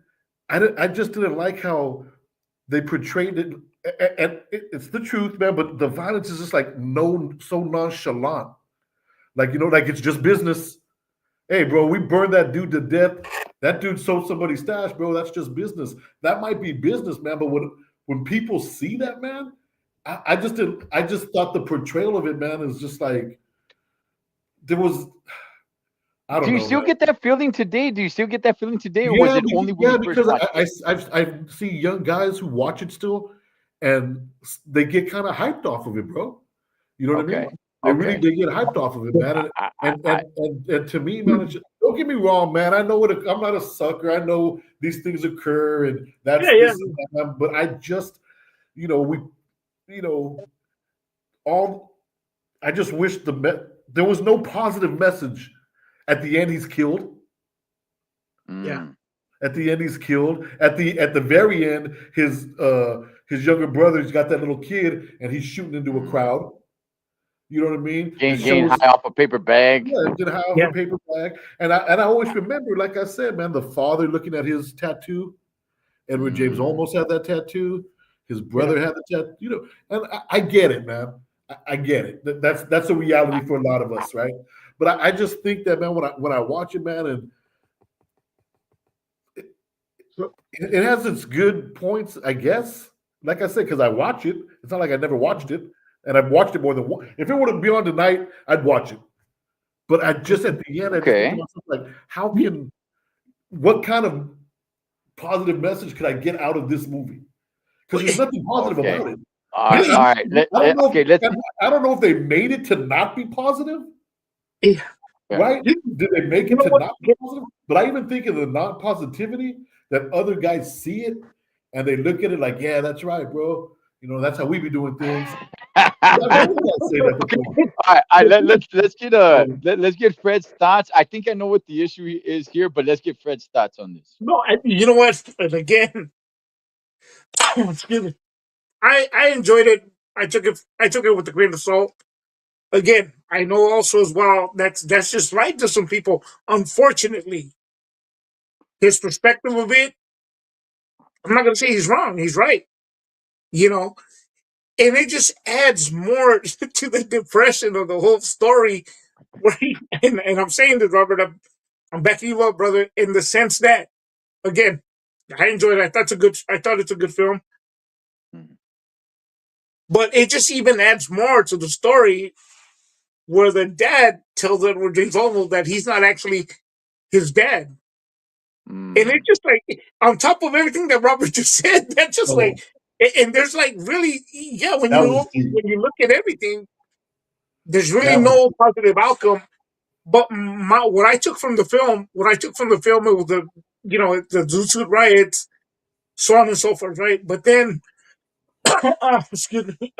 I just didn't like how they portrayed it. And it's the truth, man. But the violence is just like no, so nonchalant. Like like it's just business. Hey, bro, we burned that dude to death. That dude sold somebody's stash, bro. That's just business. That might be business, man. But when people see that, man, I just didn't. I just thought the portrayal of it, man, is just like there was. I Do don't you know, still man. get that feeling today? Do you still get that feeling today, or was Yeah, it only when yeah, you first because watched it? I see young guys who watch it still, and they get kind of hyped off of it, bro. You know what I mean? Okay, okay. They get hyped off of it, man. And to me, man, it's just, don't get me wrong, man. I know I'm not a sucker. I know these things occur, and Yeah, that's yeah, this and that. But I just, we, you know, all. I just wish there was no positive message. At the end, he's killed. yeah, Mm, At the end, he's killed. At the very end, his younger brother's got that little kid, and he's shooting into a mm. crowd. You know what I mean? It Getting shows, high off a paper bag. yeah, did have a yeah, paper bag, and I always remember, like I said, man, the father looking at his tattoo. Edward James Mm, almost had that tattoo. His yeah. brother had the tattoo. And I get it, man. I get it. That's a reality for a lot of us, right? But I just think that, man, when I watch it, man, and So, it has its good points, I guess. Like I said, because I watch it. It's not like I never watched it, and I've watched it more than one. If it would have been on tonight, I'd watch it. But I just at the end, I just think to okay, myself, like, what kind of positive message could I get out of this movie? Because there's nothing positive okay. about it. All right, really, all right. Okay, let's. I don't know if they made it to not be positive, yeah. Yeah. right? Did they make You it know to what? not be positive? But I even think of the non positivity that other guys see it and they look at it like, yeah, that's right, bro. That's how we be doing things. I've heard guys say that before. All right. Let's get Fred's thoughts. I think I know what the issue is here, but let's get Fred's thoughts on this. No, you know what? And again, excuse me. I enjoyed it. I took it with a grain of salt. Again, I know also as well that's just right to some people. Unfortunately, his perspective of it, I'm not gonna say he's wrong. He's right. You know, and it just adds more to the depression of the whole story. Where and I'm saying this, Robert, I'm backing you up, brother, in the sense that again, I enjoyed it. I thought it's a good film, Mm, but it just even adds more to the story where the dad tells Edward James Olmos that he's not actually his dad. And mm, it's just like on top of everything that Robert just said, that's just like, Oh, and there's like really, yeah, that was deep. when you look at everything, there's really That was no positive outcome. But what I took from the film, it was the Zoot riots, so on and so forth, right? But then, excuse me,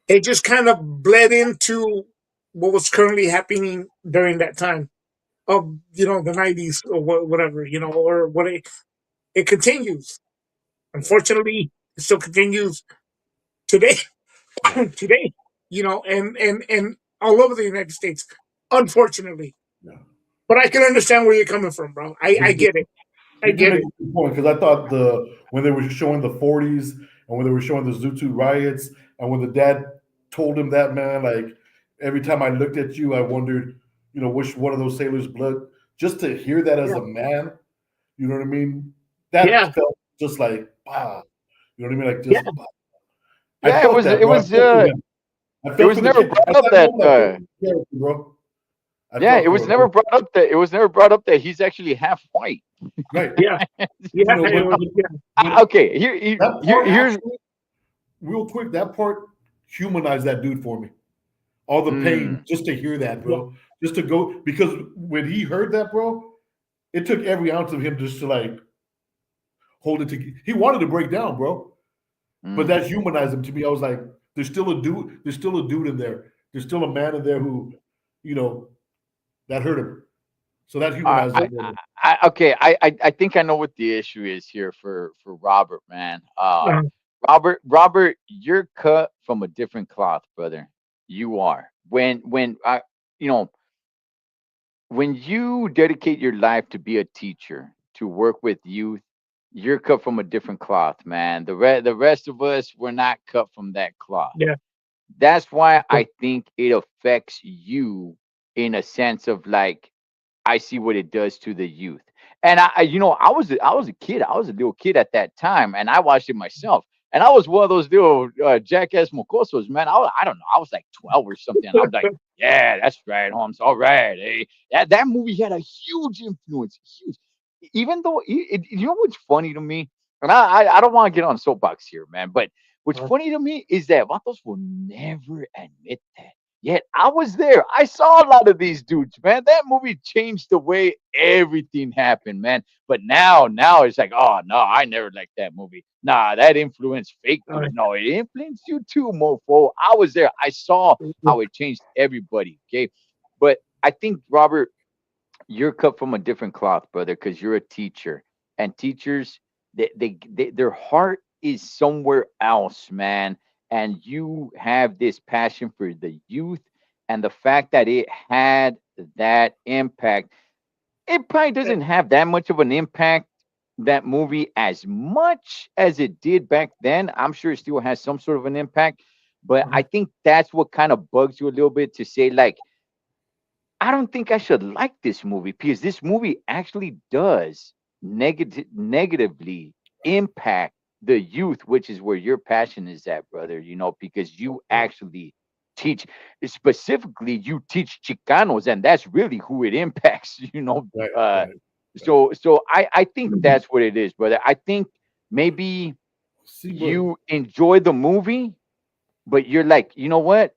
it just kind of bled into what was currently happening during that time of the 90s or whatever, or what it continues. Unfortunately, it still continues today. yeah, Today, and all over the United States. Unfortunately, yeah. but I can understand where you're coming from, bro. I You get it. I did get make it. a good point because I thought when they were showing the 40s and when they were showing the Zutu riots and when the dad told him that, man, like every time I looked at you, I wondered, which one of those sailors' blood. Just to hear that as Yeah, a man, you know what I mean? yeah, That felt just like, bah, you know what I mean? Like yeah, just, bah. I yeah, felt that, bro. I felt for him. I it felt was for the never kid brought at up that that moment. I felt for the character, bro. I yeah, felt for him. it was never brought up that he's actually half white. Right. yeah, yeah. But Okay, that here part here's actually, real quick, that part humanized that dude for me. All the pain mm, just to hear that, Yeah, bro. Just to go because when he heard that, bro, it took every ounce of him just to like hold it to. He wanted to break down, bro, but mm. that humanized him to me. I was like, there's still a dude. There's still a dude in there. There's still a man in there who, you know, that hurt him. So that I, humanized I, that brother. okay, I think I know what the issue is here for Robert, man. uh, Robert, you're cut from a different cloth, brother. You are. When I, you know, when you dedicate your life to be a teacher, to work with youth, you're cut from a different cloth, man. The rest of us, we're not cut from that cloth. Yeah. That's why I think it affects you in a sense of like I see what it does to the youth. And I was a kid. I was a little kid at that time, and I watched it myself. And I was one of those little jackass mocosos, man. I don't know. I was like 12 or something. And I'm like, yeah, that's right, Holmes. All right. Hey. That movie had a huge influence. Huge. Even though, you know what's funny to me? And I don't want to get on a soapbox here, man. But what's funny to me is that Vatos will never admit that. Yet I was there. I saw a lot of these dudes, man. That movie changed the way everything happened, man. But now it's like, oh no, I never liked that movie. Nah, that influenced fake All news. right. No, it influenced you too, mofo. I was there. I saw how it changed everybody. Okay. But I think, Robert, you're cut from a different cloth, brother, because you're a teacher. And teachers, their heart is somewhere else, man. And you have this passion for the youth, and the fact that it had that impact. It probably doesn't have that much of an impact, that movie, as much as it did back then. I'm sure it still has some sort of an impact, but I think that's what kind of bugs you a little bit, to say like, I don't think I should like this movie, because this movie actually does negatively impact the youth, which is where your passion is at, brother. Because you actually teach, specifically, you teach Chicanos, and that's really who it impacts. Right, Uh, right, right. so I think that's what it is, brother. I think maybe See, but you enjoy the movie, but you're like, you know what?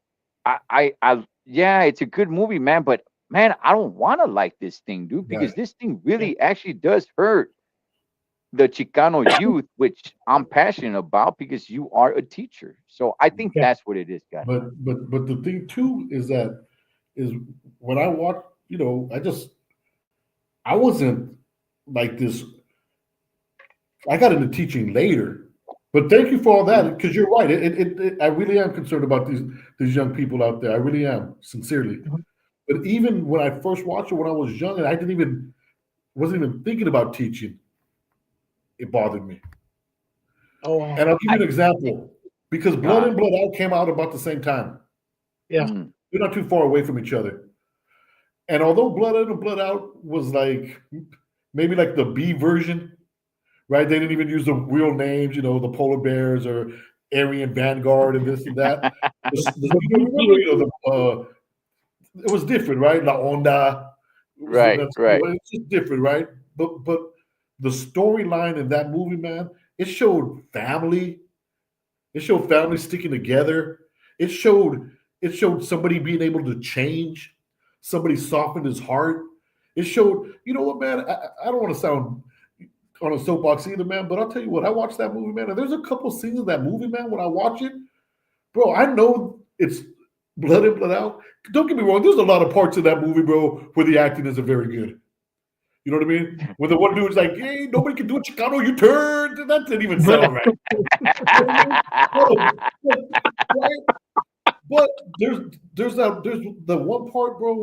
Yeah, it's a good movie, man, but man, I don't want to like this thing, dude, because right. this thing Yeah. really actually does hurt the Chicano youth, which I'm passionate about because you are a teacher. So I think Yeah. that's what it is, guy. But the thing too is when I watch, I wasn't like this. I got into teaching later, but thank you for all Mhm. that, because you're right. I really am concerned about these young people out there. I really am, sincerely. Mhm. But even when I first watched it when I was young, and I didn't even wasn't even thinking about teaching, it bothered me. Oh wow. And I'll give you I an example, because Blood uh In Blood Out came out about the same time. Yeah. mm, They're not too far away from each other. And although Blood In and Blood Out was like maybe like the B version, right? They didn't even use the real names, the polar bears or Aryan Vanguard and this and that. The Remember, BT. it was different, right? La Onda. right, right. It's just different, right? But the storyline in that movie, man, it showed family. It showed family sticking together. It showed it showed somebody being able to change. Somebody softened his heart. It showed, you know what, man? I don't want to sound on a soapbox either, man. But I'll tell you what, I watched that movie, man, and there's a couple scenes in that movie, man. When I watch it, bro, I know it's blood in, blood out. Don't get me wrong. There's a lot of parts of that movie, bro, where the acting isn't very good. You know what I mean? When the one dude's like, "Hey, nobody can do a Chicano, you turn," that didn't even sound right. You know what I mean? Right? But there's the one part, bro,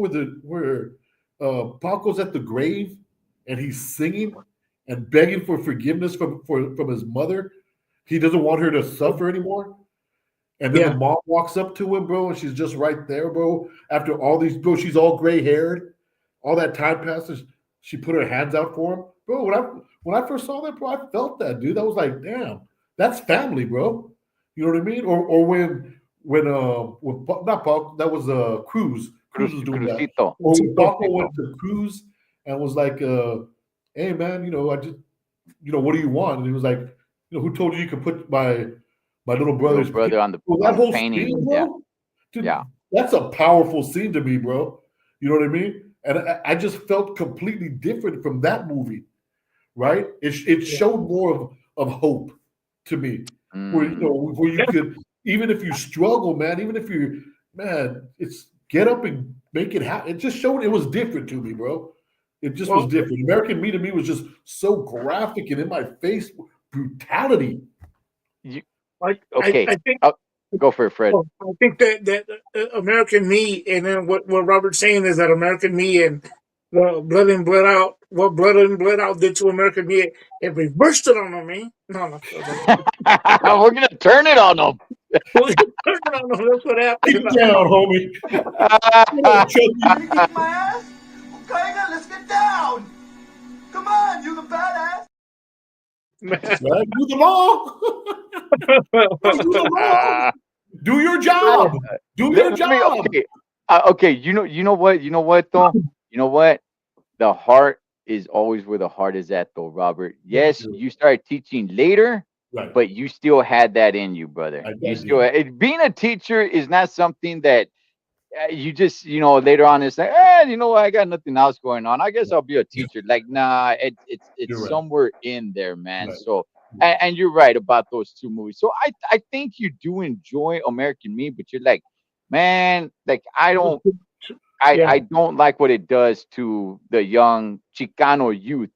where Paco's at the grave and he's singing and begging for forgiveness from his mother. He doesn't want her to suffer anymore. And then the Yeah. mom walks up to him, bro, and she's just right there, bro. After all these, bro, she's all gray haired. All that time passes. She put her hands out for him, bro. When I first saw that, bro, I felt that, dude. I was like, damn, that's family, bro. You know what I mean? Or when not Paco, that was Cruz. Cruz was doing that. Crucito. Or when Paco Crucito. went to Cruz and was like, "Hey, man, I just, what do you want?" And he was like, "Who told you you could put my little Little brother's picture?" brother on the Well, that on the whole painting. scene, Yeah, bro, yeah. dude, that's a powerful scene to me, bro. You know what I mean? And I just felt completely different from that movie, right? It Yeah. showed more of hope to me, where Mm. where you could, even if you struggle, man, even if you, man, it's get up and make it happen. It just showed it was different to me, bro. It just was Well, different. American Me to me was just so graphic and in my face brutality. You, I okay. think. Oh, go for it, Fred. Well, I think that American Me, and then what Robert's saying is that American Me Well, blood in, blood out. What blood in, blood out did to American Me, it reversed it on them, man. No. We're gonna turn it on them. That's what Get happened. down, homie. Get up, Chucky. Ready to kick my ass? Okay, then let's get down. Come on, you the badass. Right? Do the law. Do the law. Do your job. Do your Let me job. okay. Okay, you know what though? You know what? The heart is always where the heart is at though, Robert. Yes, Yeah. you started teaching later, Right. but you still had that in you, brother. I You did. still being a teacher is not something that you just later on it's like, I got nothing else going on. I guess I'll be a teacher. Like, nah, You're it's right. somewhere in there, man. Right. So and you're right about those two movies. So I think you do enjoy American Me, but you're like, man, like I Yeah. don't like what it does to the young Chicano youth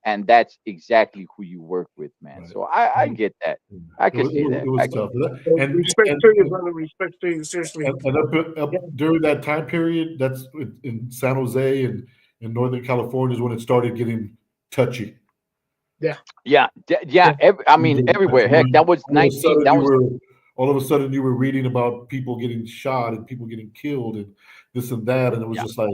and that's exactly who you work with, man. Right. So I get that. I It could was, it see was, that. it I was get tough. Respect And to you, brother. Respect to you. Seriously. and up Yeah. during that time period, that's in San Jose and in Northern California is when it started getting touchy. Yeah. yeah, Yeah. I mean everywhere. Heck, that was All of a 19 sudden that you was were all of a sudden you were reading about people getting shot and people getting killed and this and that, and it was yeah. just like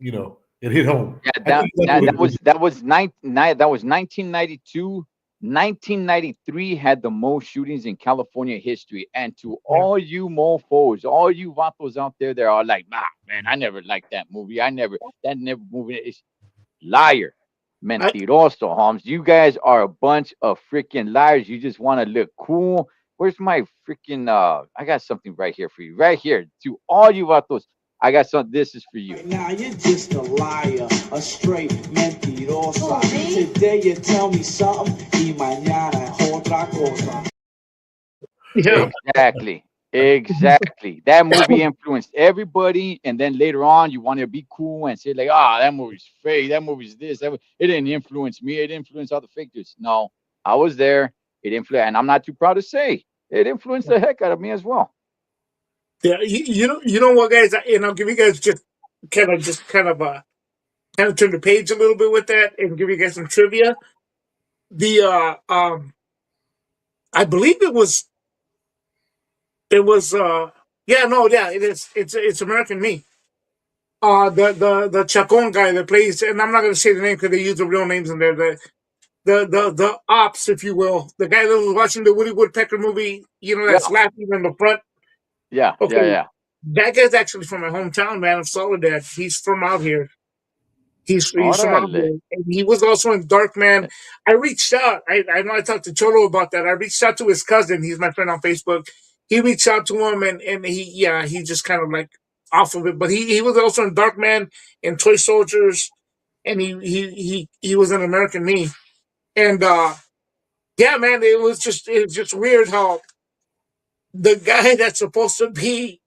it hit home. Yeah, I think that's what it that was 1992. 1993 had the most shootings in California history. And to Yeah. all you mofos, all you vatos out there that are like, man, I never liked that movie. That never movie is liar. I, Mentiroso, Holmes. You guys are a bunch of freaking liars. You just want to look cool. Where's my freaking I got something right here for you. Right here. To all you vatos. I got some. This is for you. Now you're just a liar, a straight mentirosa. Today you tell me something, y mañana es otra cosa. yeah. Exactly. Exactly. That movie influenced everybody. And then later on, you want to be cool and say, like, that movie's fake. That movie's this. It didn't influence me. It influenced other figures. No, I was there. It influenced, and I'm not too proud to say it influenced the heck out of me as well. Yeah. You know what, guys? And I'll give you guys just kind of turn the page a little bit with that and give you guys some trivia. The I believe it was yeah, no, yeah, it is. It's American Me. The Chacon guy that plays, and I'm not going to say the name because they use the real names in there. The ops, if you will, the guy that was watching the Woody Woodpecker movie, that's Yeah. laughing in the front. Yeah. Okay, Yeah. Yeah. that guy's actually from my hometown, man, of Soledad. He's from out here. He's from out Orale. here, and he was also in Dark Man. I reached out. I know I talked to Cholo about that. I reached out to his cousin. He's my friend on Facebook. He reached out to him, and he just kind of like off of it. But he was also in Dark Man and Toy Soldiers, and he was in American Me. And yeah, man, it was just weird how the guy that's supposed to be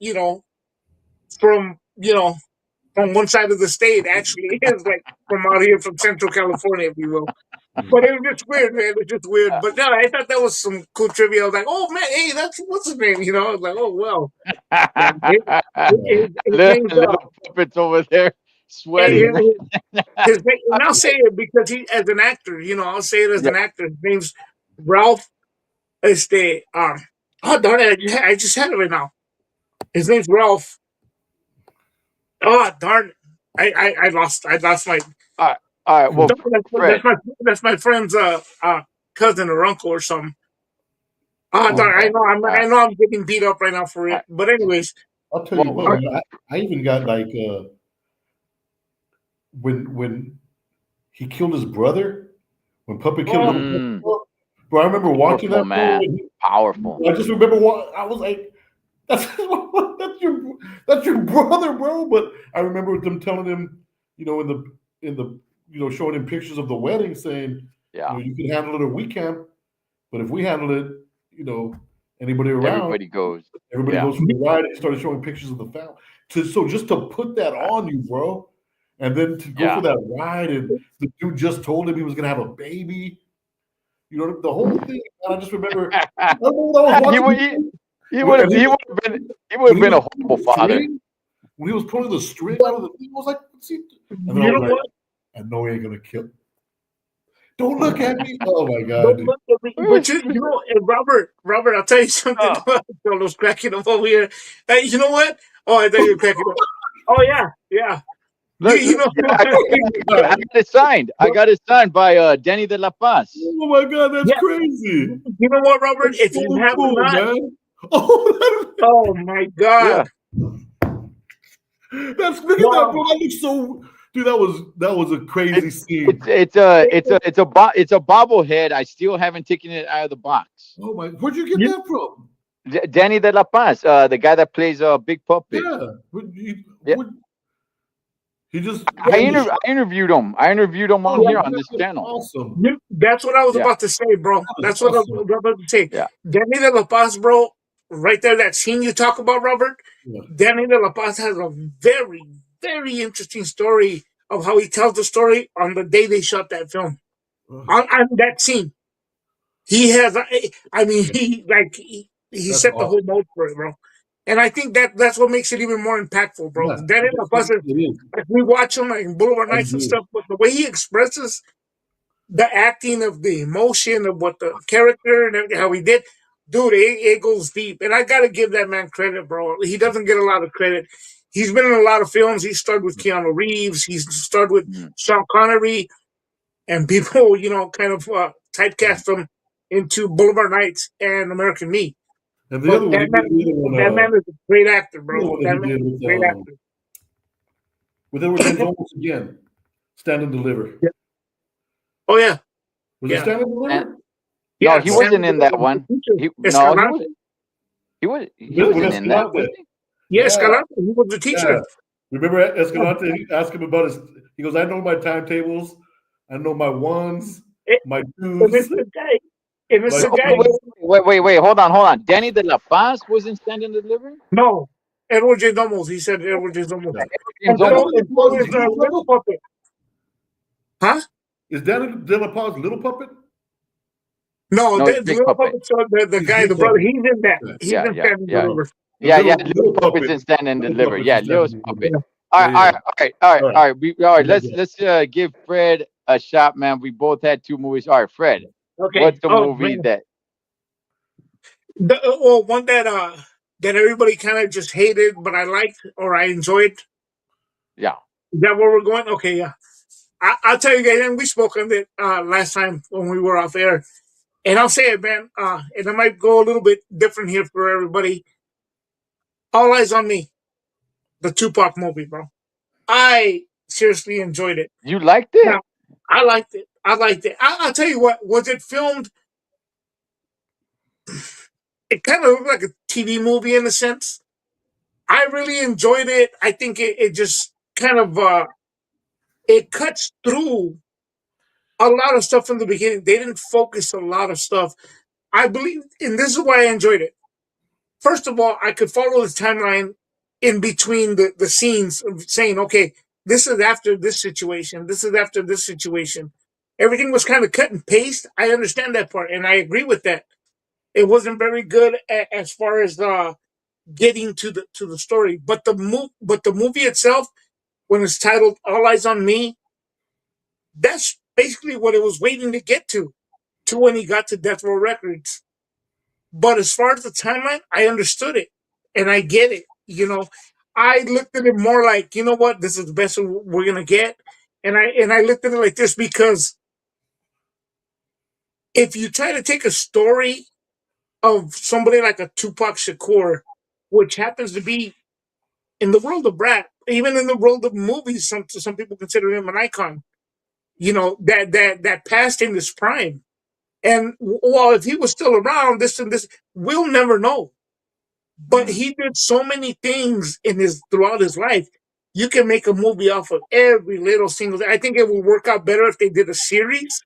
from from one side of the state actually is like from out here from Central California, if you will. But it was just weird, man. It was just weird. But no, I thought that was some cool trivia. I was like, oh man, hey, that's what's his name? I was like, oh well. Yeah, his name's Little puppets over there his, sweating. his name, and I'll say it because he as an actor, I'll say it as Yeah. an actor. His name's Ralph. Oh darn it, I just had it right now. His name's Ralph. Oh darn it. I lost my All right. All right. Well, Fred. that's my friend's cousin or uncle or something. Oh darn! Okay. I know I'm getting beat up right now for All it. right. But anyways, I'll tell you Well, what, man. I even got like when he killed his brother, when Puppet killed oh his mm, brother, bro. I remember watching powerful, that, bro. man. Powerful. I just remember what I was like. That's that's your brother, bro. But I remember them telling him, in the showing him pictures of the wedding, saying, Yeah. you can handle it or we can, but if we handle it, you know, anybody around, Everybody goes. everybody Yeah. goes for the ride. And he started showing pictures of the family. So just to put that on you, bro, and then to go for Yeah. that ride, and the dude just told him he was gonna have a baby. The whole thing. And I just remember, I remember when I was he watching would the movie, he when- would and he would have been a when he was horrible father. 23, when he was pulling the string out of the thing, I was like, see, and then I You was know like, what? I know he ain't gonna kill. Don't look at me. Oh my god, Don't dude. look at me. But you know, Robert, I'll tell you something. Oh, Carlos cracking up over here. Hey, you know what? Oh, I thought you were cracking up. Oh yeah, yeah. look, You look, know, yeah, I got it signed. I got it signed by Denny de la Paz. Oh my god, that's yeah. crazy. You know what, Robert? That's If you so have cool, not, man. Oh, oh my Yeah, God, that's look at that, wow. bro. That looks so, dude. That was a crazy it, scene. it's a bobblehead. I still haven't taken it out of the box. Oh my, where'd you get You, that from? Danny de la Paz, the guy that plays Big Puppet. Yeah, Yeah, he just yeah, owned the shop. I interviewed him. I interviewed him on Oh here yeah. on man, this that's channel. awesome. That's what I was Yeah, about to say, bro. That is That's what I awesome. was about to say. yeah. Danny de la Paz, bro, right there, that scene you talk about, Robert. Yeah. Danny de la Paz has a very, very interesting story of how he tells the story on the day they shot that film. On that scene, he has. I mean, he That's set the whole awesome. mode for it, bro. And I think that's what makes it even more impactful, bro. Yeah, Danny de la Paz, it is. like we watch him like in Boulevard I Nights and agree. stuff, but the way he expresses the acting of the emotion of what the character and everything, how he did, dude, it goes deep. And I gotta give that man credit, bro. He doesn't get a lot of credit. He's been in a lot of films. He started with Keanu Reeves. He's started with Mm. Sean Connery, and people, kind of typecast him into Boulevard Nights and American Me. And the But other one, he did the other one, that man is a great actor, the other bro. one that That he man did is a great actor. with Edward James Olmos again, Stand and Deliver. Yeah. Oh yeah, Was it yeah, Stand and And Deliver? no, yeah. he Sam wasn't in that one. He Escalante. was he With wasn't in that, was Escalante. he? Yeah, Yeah, Escalante. He was the yeah. teacher. Remember Escalante? He asked him about his. He goes, "I know my timetables. I know my ones, It, my and it's twos, the guy. And it's my the Oh, guy. wait, threes." wait. Hold on. Danny de la Paz was in Stand and Deliver. No, Edward J. Domos. He said Edward J. Domos. Yeah. James Danny almost. De La And so Paz is is Little Little Puppet. Puppet. Huh? Is Danny De La Paz Little Puppet? No, No, it's the Big Little Puppet. Puppet's the He's guy, Big the brother. Puppet. He's in that. Okay. He's Yeah, in yeah, Stand and yeah, Deliver. The yeah. little Puppet's puppet. in Stand and Little Deliver. puppet's Yeah, in Stand Leo's and puppet. Deliver. Yeah. All Yeah, right, yeah. all All right. right. All right. Yeah, Let's give Fred a shot, man. We both had two movies. All right, Fred. Okay. What's the Oh movie man. that? One that everybody kind of just hated, but I liked or I enjoyed. Yeah, Is that where we're going? Okay, yeah. I'll tell you guys, and we spoke on it last time when we were off air. And I'll say it, man. And I might go a little bit different here for everybody. All Eyes on Me, the Tupac movie, bro. I seriously enjoyed it. you liked Now, it. I liked it. I liked it. I'll tell you what. Was it filmed? It kind of looked like a TV movie in a sense. I really enjoyed it. I think it just kind of it cuts through a lot of stuff from the beginning. They didn't focus a lot of stuff. I believe, and this is why I enjoyed it. First of all, I could follow the timeline in between the scenes of saying, okay, this is after this situation, this is after this situation. Everything was kind of cut and paste. I understand that part, and I agree with that. It wasn't very good as far as getting to the story, but the movie itself, when it's titled "All Eyes on Me," that's basically what it was waiting to get to when he got to Death Row Records. But as far as the timeline, I understood it and I get it. I looked at it more like, you know what, this is the best we're gonna get, and I looked at it like this because if you try to take a story of somebody like a Tupac Shakur, which happens to be in the world of rap, even in the world of movies, some people consider him an icon. That passed in his prime. And well, if he was still around, this and this, we'll never know. But Mm. he did so many things throughout his life. You can make a movie off of every little single thing. I think it would work out better if they did a series,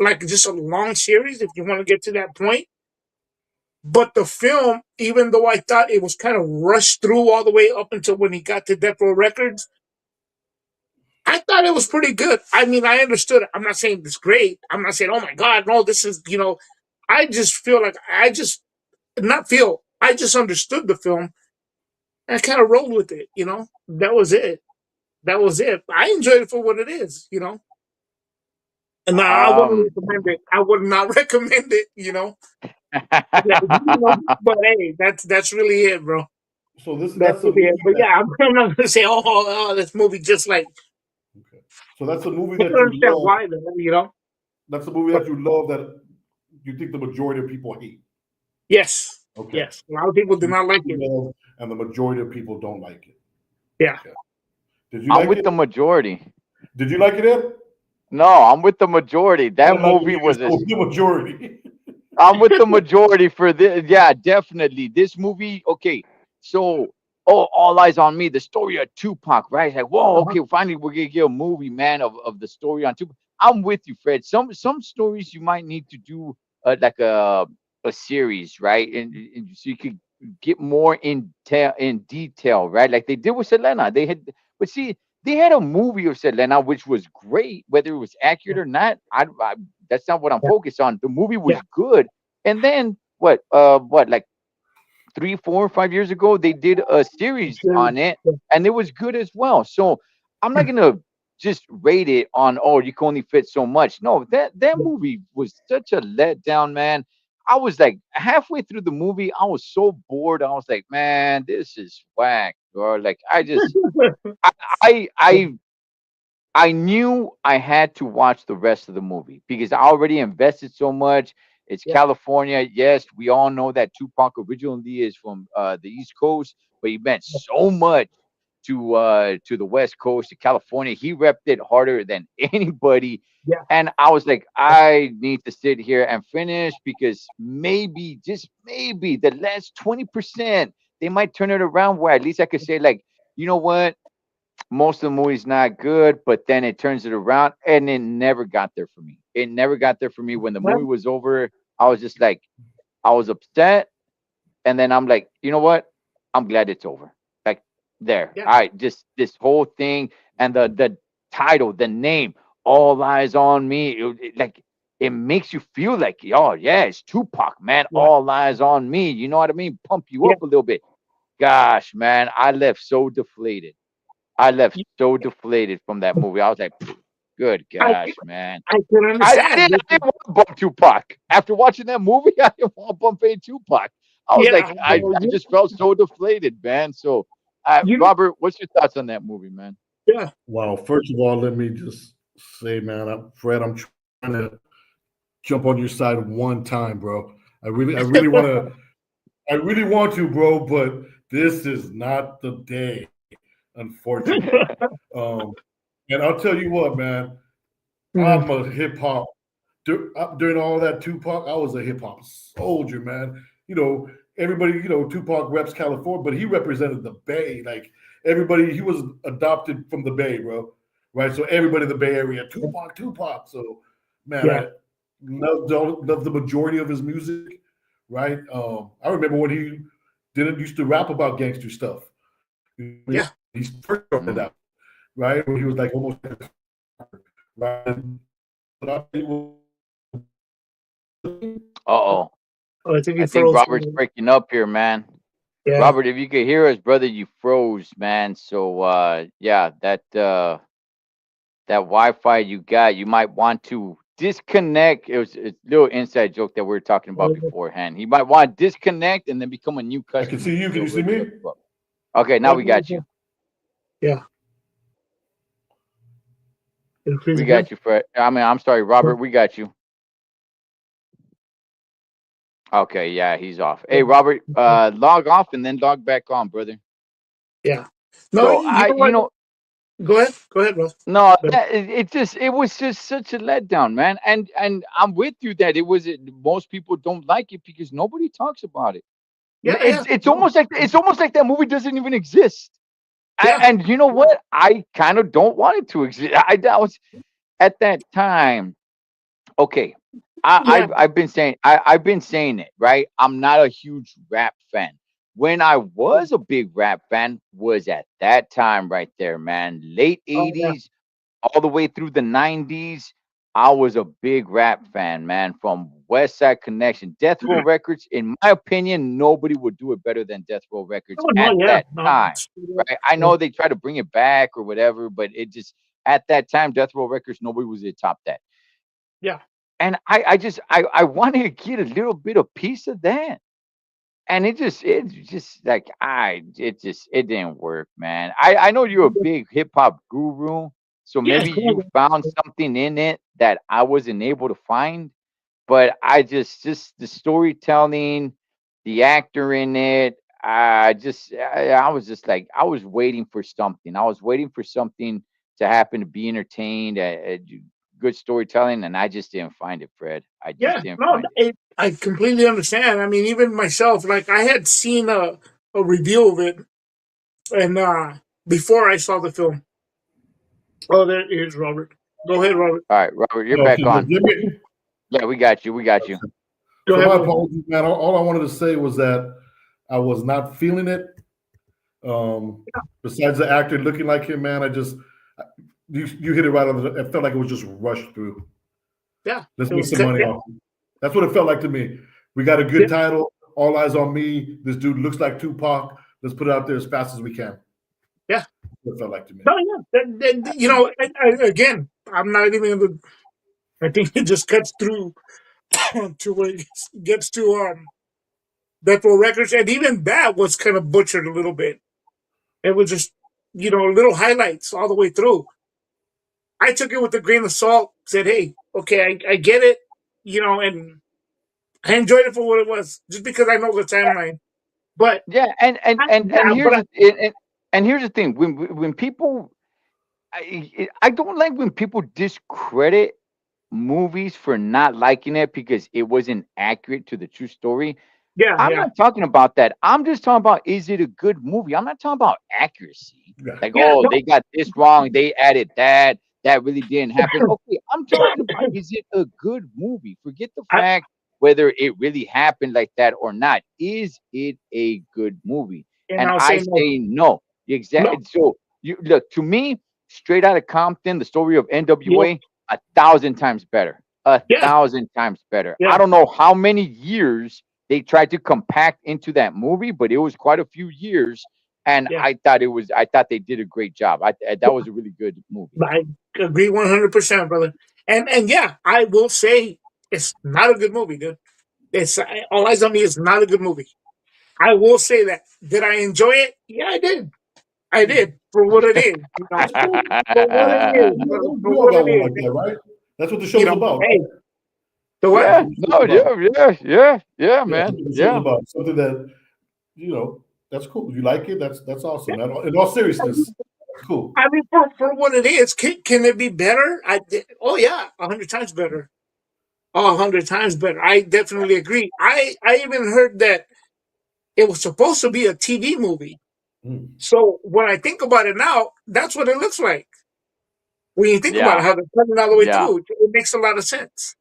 like just a long series, if you want to get to that point. But the film, even though I thought it was kind of rushed through all the way up until when he got to Death Row Records, I thought it was pretty good. I mean, I understood it. I'm not saying it's great. I'm not saying, oh my God, no, this is. I just feel like I just not feel. I just understood the film I kind of rolled with it. That was it. That was it. I enjoyed it for what it is. And I wouldn't Um, recommend it. I would not recommend it. But hey, that's really it, bro. So this That's that's a really it. movie But that yeah, I'm not gonna say, this movie just like. okay. So that's a movie I that can you understand love. why, though. That's a movie But that you love that you think the majority of people hate. yes, Okay. yes, a lot of people That's a do movie not like you it. love, and the majority of people don't like it. Yeah. Okay. Did you I'm like with it? the majority. Did you like it, Ed? No, I'm with the majority. That I'm not movie believing was so the majority. I'm with the majority for this. Yeah, definitely. This movie, okay. So, oh, all eyes on me. The story of Tupac, right? It's like, whoa, Uh-huh. okay, finally we're gonna get a movie, man, of the story on Tupac. I'm with you, Fred. Some stories you might need to do like a series, right? And so you could get more in detail, right? Like they did with Selena. They had, but see, they had a movie of Selena which was great, whether it was accurate Yeah. or not. I that's not what I'm Yeah. focused on. The movie Yeah. was good. And then what like 3, 4, 5 years ago they did a series Sure. on it Yeah. and it was good as well. So I'm not gonna just rate it on, oh, you can only fit so much. No, that Yeah. movie was such a letdown, man. I was like halfway through the movie, I was so bored. I was like, man, this is whack, or like I I I I knew I had to watch the rest of the movie because I already invested so much. It's Yeah. California. Yes, we all know that Tupac originally is from the East Coast, but he meant so much to the West Coast, to California. He repped it harder than anybody. Yeah. And I was like, I need to sit here and finish because maybe, just maybe, the last 20%, they might turn it around where at least I could say, like, you know what? Most of the movie's not good, but then it turns it around, and it never got there for me. It never got there for me. When the Well, movie was over, I was just like, I was upset, and then I'm like, you know what? I'm glad it's over. Like there, yeah. all right, just this whole thing and the title, the name, All Eyes on Me. Like it makes you feel like, oh yeah, it's Tupac, man. Yeah. All eyes on me. You know what I mean? Pump you Yeah. up a little bit. Gosh, man, I left so deflated. I left Yeah. so deflated from that movie. I was like, good I gosh, man. I can understand. I didn't want to bump Tupac. After watching that movie, I didn't want to bump any Tupac. I was Yeah. like, I just felt so deflated, man. So, You Robert, what's your thoughts on that movie, man? yeah. Wow. First of all, let me just say, man, Fred, I'm trying to jump on your side one time, bro. I really want to, I really want to, bro. But this is not the day, unfortunately. Um, and I'll tell you what, man. Mhm. I'm a hip hop. During all that Tupac, I was a hip hop soldier, man. Everybody, Tupac reps California, but he represented the Bay. Like everybody, he was adopted from the Bay, bro. Right? So everybody in the Bay Area, Tupac, Tupac. So, man, Yeah. I love the majority of his music. Right? I remember when he didn't used to rap about gangster stuff. Yeah. He first started Mm. out, right? When he was like almost right. But Uh-oh. Oh, I think he I think froze. Robert's breaking up here, man. Yeah. Robert, if you could hear us, brother, you froze, man. So, yeah, that Wi-Fi you got, you might want to disconnect. It was a little inside joke that we were talking about beforehand. He might want to disconnect and then become a new I can customer see you. because Can it'll you see really hook me? you up. Okay, now we got you. Yeah. Increase We again. got you, Fred. I mean, I'm sorry, Robert. We got you. Okay, yeah, he's off. Hey, Robert, log off and then log back on, brother. Yeah. No, So you know what? Go ahead. Go ahead, Ross. no, Go ahead. it was just such a letdown, man. And I'm with you that most people don't like it because nobody talks about it. Yeah. Yeah. No. It's almost like that movie doesn't even exist. Yeah. And you know what? I kind of don't want it to exist. I was at that time. Okay, Yeah. I've been saying it, right. I'm not a huge rap fan. When I was a big rap fan was at that time right there, man. Late Oh yeah. '80s all the way through the '90s. I was a big rap fan, man, from West Side Connection. Death Row Records, in my opinion, nobody would do it better than Death Row Records Oh no, at yeah, that no, time. Right? I know they try to bring it back or whatever, but it just at that time, Death Row Records, nobody was at top that. yeah, And I wanted to get a little bit of piece of that. And it just like it didn't work, man. I know you're a big hip hop guru, so yeah. maybe you found something in it that I wasn't able to find. But I just the storytelling, the actor in it, I was just like I was waiting for something. I was waiting for something to happen to be entertained, good storytelling, and I just didn't find it, Fred. I just Yeah, didn't no, find it. I completely understand. I mean, even myself, like I had seen a review of it, and before I saw the film. Oh, there is Robert. Go ahead, Robert. All right, Robert, you're Okay, back look, on. let me. Yeah, we got you. We got you. Go So ahead, my Robert. apologies, man. All I wanted to say was that I was not feeling it. Besides the actor looking like him, man, you hit it right on the. It felt like it was just rushed through. Yeah, Let's it make was some good. money Yeah, off it. That's what it felt like to me. We got a yeah, good title. All eyes on me. This dude looks like Tupac. Let's put it out there as fast as we can. yeah. That's what it felt like to me. No, yeah. You know, again, I'm not even. I think it just cuts through to where it gets to Death Row Records, and even that was kind of butchered a little bit. It was just little highlights all the way through. I took it with a grain of salt. Said, "Hey, okay, I get it," and I enjoyed it for what it was, just because I know the timeline. But Yeah, and yeah, but here's and here's the thing. When people, I don't like when people discredit movies for not liking it because it wasn't accurate to the true story. yeah, I'm yeah, not talking about that. I'm just talking about is it a good movie? I'm not talking about accuracy. Yeah. Like, yeah, oh, no, they got this wrong. They added that. That really didn't happen. Okay, I'm talking about is it a good movie? Forget the I, fact whether it really happened like that or not. Is it a good movie? and And I'll I say no, say no. no, Exactly. So you look to me, Straight Out of Compton, the story of yeah, NWA, 1,000 times better. A yeah, 1,000 times better. I yeah, don't know how many years they tried to compact into that movie, but it was quite a few years. And yeah. I thought they did a great job. That was a really good movie. I agree 100%, brother. And yeah, I will say it's not a good movie, dude. It's All Eyes on Me is not a good movie. I will say that. Did I enjoy it? Yeah, I did. I did for what it is. For what it is, We brother. all, For we all what got it one like is. that, right? That's what the show's about. Hey, Right? the what? That's Yeah, what the show's no, about. yeah, Yeah, that's man. what the show's Yeah. about. Something that that's cool. You like it? That's awesome. Man. In all seriousness, that's cool. I mean, for what it is, can it be better? Oh yeah, 100 times better. Oh, 100 times better. I definitely agree. I even heard that it was supposed to be a TV movie. Mm. So when I think about it now, that's what it looks like. When you think about it, Yeah. how they're coming all the way Yeah. through, it makes a lot of sense.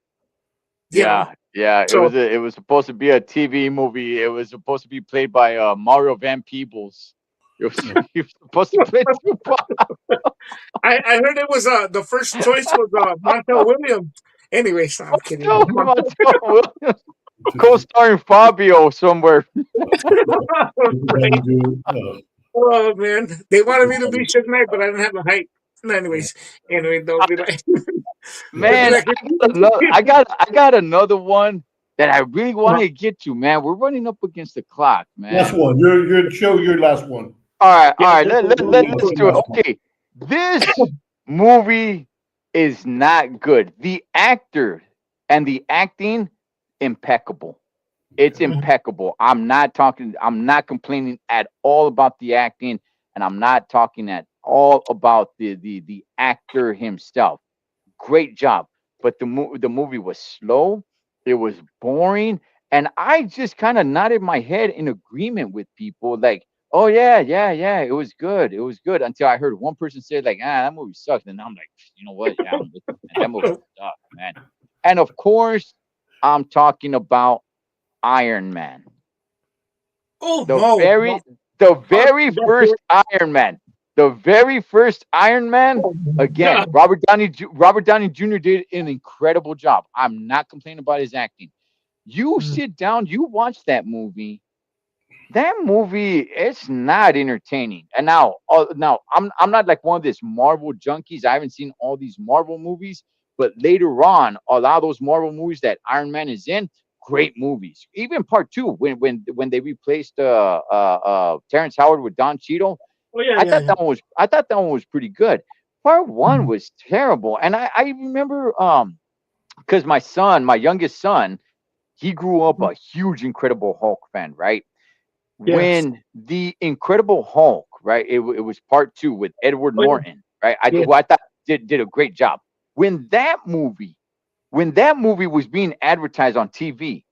You know. Yeah. Yeah. So It was supposed to be a TV movie. It was supposed to be played by Mario Van Peebles. It was, he was supposed to play Tupac. I heard it was the first choice was Montel Williams. Anyways, I'm kidding. Montel Williams, co-starring Fabio somewhere. Right. Good. Oh man, they wanted me to be Suge Knight, but I didn't have the height. No, anyways, they'll be like, they'll be Man, like, I got another one that I really want to get to, man. We're running up against the clock, Last man. one. Your show. Your last one. All yeah, right. Let's do it. Last one. Okay, this movie is not good. The actor and the acting impeccable. It's impeccable. I'm not complaining at all about the acting, and I'm not talking at all about the actor himself. Great job. But the movie was slow, it was boring, and I just kind of nodded my head in agreement with people like, "Oh yeah, yeah, yeah, it was good. It was good." Until I heard one person say like, "Ah, that movie sucks." And I'm like, "You know what? Yeah, I'm with you, man. That movie sucks, man." And of course, I'm talking about Iron Man. oh The no, very no. the Oh, very that's it. first Iron Man. The very first Iron Man, Oh my again, God. Robert Downey Jr. did an incredible job. I'm not complaining about his acting. You Mm. sit down, you watch that movie. That movie, it's not entertaining. And now I'm not like one of these Marvel junkies. I haven't seen all these Marvel movies, but later on, a lot of those Marvel movies that Iron Man is in, great movies. Even part two, when they replaced Terrence Howard with Don Cheadle, Oh yeah, yeah, yeah. I thought that one was pretty good. Part one Mhm. was terrible, and I remember because my youngest son, he grew up Mhm. a huge Incredible Hulk fan, right? Yes. When the Incredible Hulk, right? It was part two with Edward Oh yeah. Norton, right? Yeah. Who I thought did a great job. When that movie, when that movie was being advertised on TV,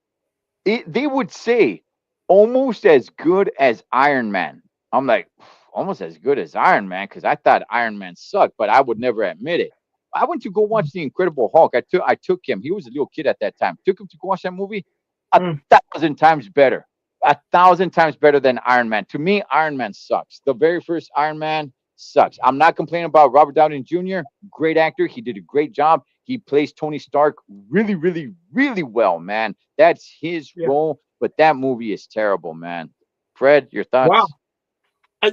they would say almost as good as Iron Man. I'm like, almost as good as Iron Man because I thought Iron Man sucked, but I would never admit it. I went to go watch the Incredible Hulk. I took him. He was a little kid at that time. Took him to go watch that movie. A Mm. thousand times better. A thousand times better than Iron Man. To me, Iron Man sucks. The very first Iron Man sucks. I'm not complaining about Robert Downey Jr. Great actor. He did a great job. He plays Tony Stark really, really, really well, man. That's his Yeah. role. But that movie is terrible, man. Fred, your Wow. thoughts?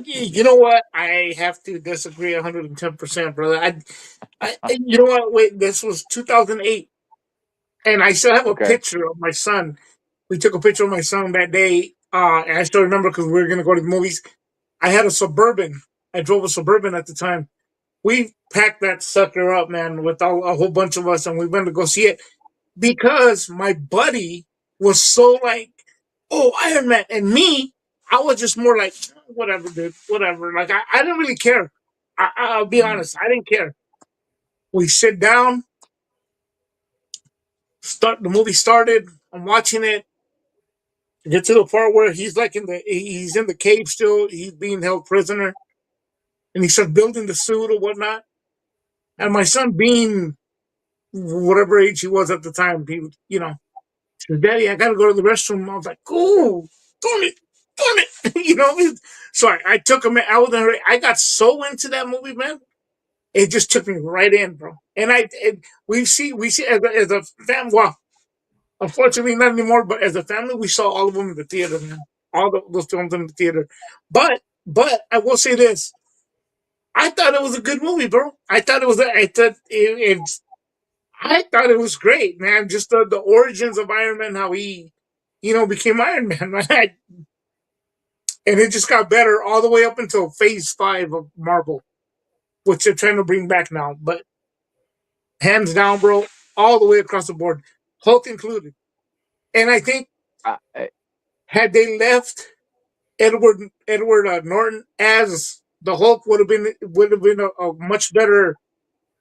You know what? I have to disagree 110%, brother. You know what? Wait, this was 2008, and I still have a Okay. picture of my son. We took a picture of my son that day, and I still remember because we were going to go to the movies. I had a Suburban. I drove a Suburban at the time. We packed that sucker up, man, with a whole bunch of us, and we went to go see it because my buddy was so like, "Oh, Iron Man," and me, I was just more like, "Whatever, dude, whatever." Like I didn't really care. I'll be Mm. honest, I didn't care. We sit down, start the movie started. I'm watching it. Get to the part where he's in the cave still. He's being held prisoner, and he starts building the suit or whatnot. And my son, being whatever age he was at the time, he said, "Daddy, I gotta go to the restroom." I was like, "Oh, darn it," So I took him. I was in a hurry. I got so into that movie, man. It just took me right in, bro. And we see as a family. Well, unfortunately, not anymore. But as a family, we saw all of them in the theater, man. Those films in the theater. But I will say this: I thought it was a good movie, bro. I thought it was. I thought it was great, man. Just the origins of Iron Man, how he, became Iron Man, right? And it just got better all the way up until Phase 5 of Marvel, which they're trying to bring back now. But hands down, bro, all the way across the board, Hulk included. And I think Uh, uh, had they left Edward Norton as the Hulk, would have been a much better.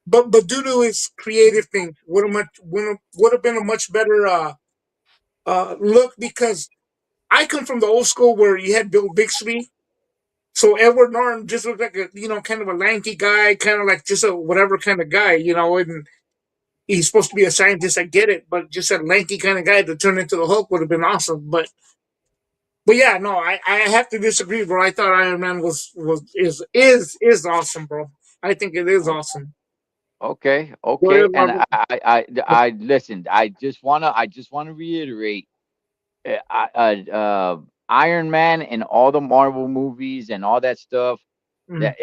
But due to his creative thing, would have been a much better look, because I come from the old school where you had Bill Bixby. So Edward Norton just looked like kind of a lanky guy, kind of like just a whatever kind of guy, and he's supposed to be a scientist. I get it, but just a lanky kind of guy to turn into the Hulk would have been awesome. But yeah, no, I have to disagree, bro. I thought Iron Man is awesome, bro. I think it is o- awesome. okay, Go okay. ahead, And Robert. I listened. I just wanna reiterate. Iron Man and all the Marvel movies and all that stuff. Mm. That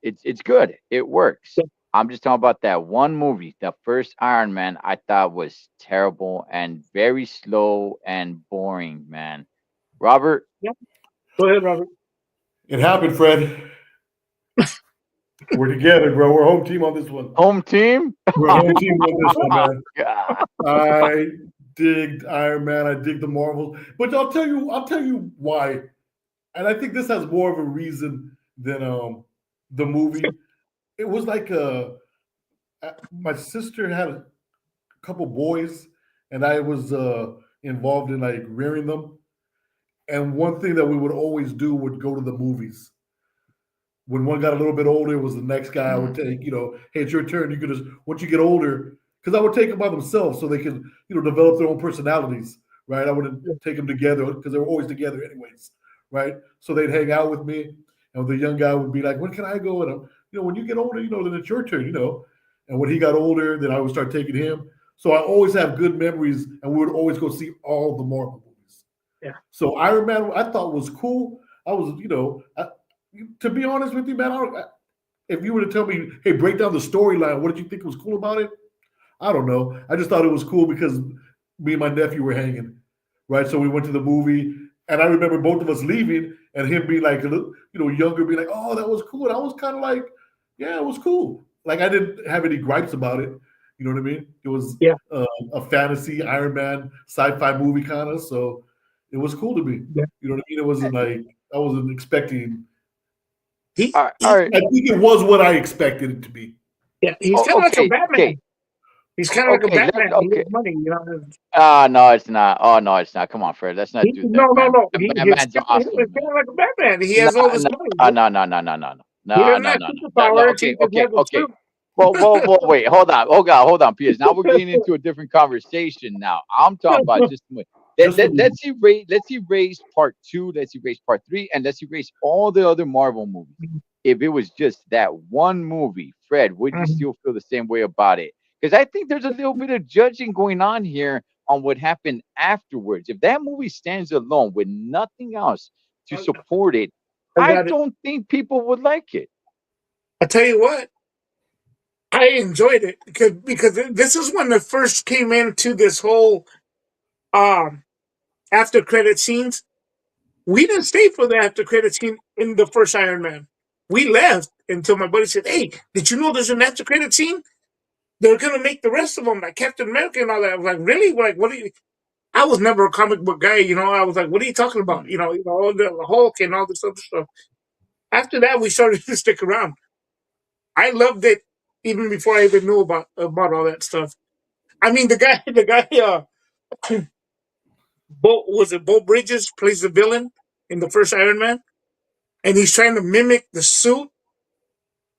it's good. It works. I'm just talking about that one movie, the first Iron Man. I thought was terrible and very slow and boring, man. Robert, Yeah, go ahead, Robert. It happened, Fred. We're together, bro. We're home team on this one. home team. We're home team on this one, man. God. I dig Iron Man. I dig the Marvel. But I'll tell you why. And I think this has more of a reason than the movie. It was like my sister had a couple boys, and I was involved in like rearing them. And one thing that we would always do would go to the movies. When one got a little bit older, it was the next guy I would Mm, take. Hey, it's your turn. You could just once you get older, because I would take them by themselves so they could develop their own personalities. Right? I wouldn't take them together because they were always together anyways. Right? So they'd hang out with me, And the young guy would be like, "When can I go?" And when you get older, then it's your turn. And when he got older, then I would start taking him. So I always have good memories, and we would always go see all the Marvel movies. Yeah. So Iron Man, I thought was cool. I was, to be honest with you, man, if you were to tell me, hey, break down the storyline, what did you think was cool about it? I don't know. I just thought it was cool because me and my nephew were hanging, right? So we went to the movie, and I remember both of us leaving, and him being like a little, younger, being like, "Oh, that was cool." And I was kind of like, "Yeah, it was cool." Like I didn't have any gripes about it. You know what I mean? It was Yeah. a fantasy Iron Man sci-fi movie kind of, so it was cool to me. Yeah. You know what I mean? It wasn't like I wasn't expecting. He, All he right. I think it was what I expected it to be. yeah, he's kind Oh, of like a okay. Okay. Batman. He's kind of like a Okay. Batman. He Okay. has money, No, it's not. Oh, no, it's not. Come on, Fred. Let's not do No, that, no, man. no. He's Man's kind of awesome, man. like a Batman. He No, has all this no, money. no, no, no, no, no, no, He no, doesn't no, have no, no. superpowers. He Okay, just okay, has a okay. suit. Well, wait. Hold on, Piers. Now we're getting into a different conversation. Now I'm talking about just Just the movie. let's erase part 2, let's erase part 3, and let's erase all the other Marvel movies. If it was just that one movie, Fred, would you Mhm. still feel the same way about it? Because I think there's a little bit of judging going on here on what happened afterwards. If that movie stands alone with nothing else to support it, I I got it. don't think people would like it. I tell you what, I enjoyed it because this is when it first came into this whole um after credit scenes. We didn't stay for the after credit scene in the first Iron Man. We left until my buddy said, "Hey, did you know there's an after credit scene? They're gonna make the rest of them like Captain America and all that." I was like, "Really? Like, what are you?" I was never a comic book guy, I was like, "What are you talking about?" Mm. All the Hulk and all this other stuff. After that, we started to stick around. I loved it even before I even knew about all that stuff. I mean, was it Bo Bridges plays the villain in the first Iron Man, and he's trying to mimic the suit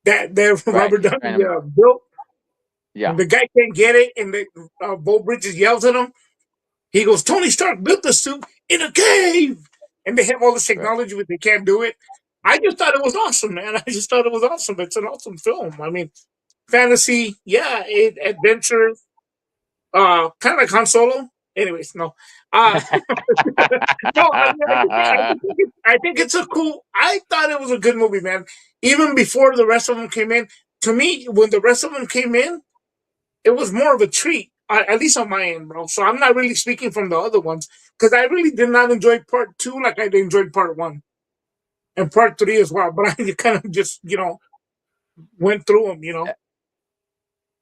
that Right. Robert He's Downey trying to, built, yeah, and the guy can't get it, and Bo Bridges yells at him. He goes, "Tony Stark built the suit in a cave," and they have all this right. technology, but they can't do it. I just thought it was awesome, man. I just thought it was awesome. It's an awesome film. I mean, fantasy, yeah, adventure, kind of like Han Solo. Anyways, no, uh, no. I think it's a cool. I thought it was a good movie, man. Even before the rest of them came in, to me, when the rest of them came in, it was more of a treat, at least on my end, bro. So I'm not really speaking from the other ones because I really did not enjoy part 2 like I enjoyed part 1 and part 3 as well. But I kind of just, went through them,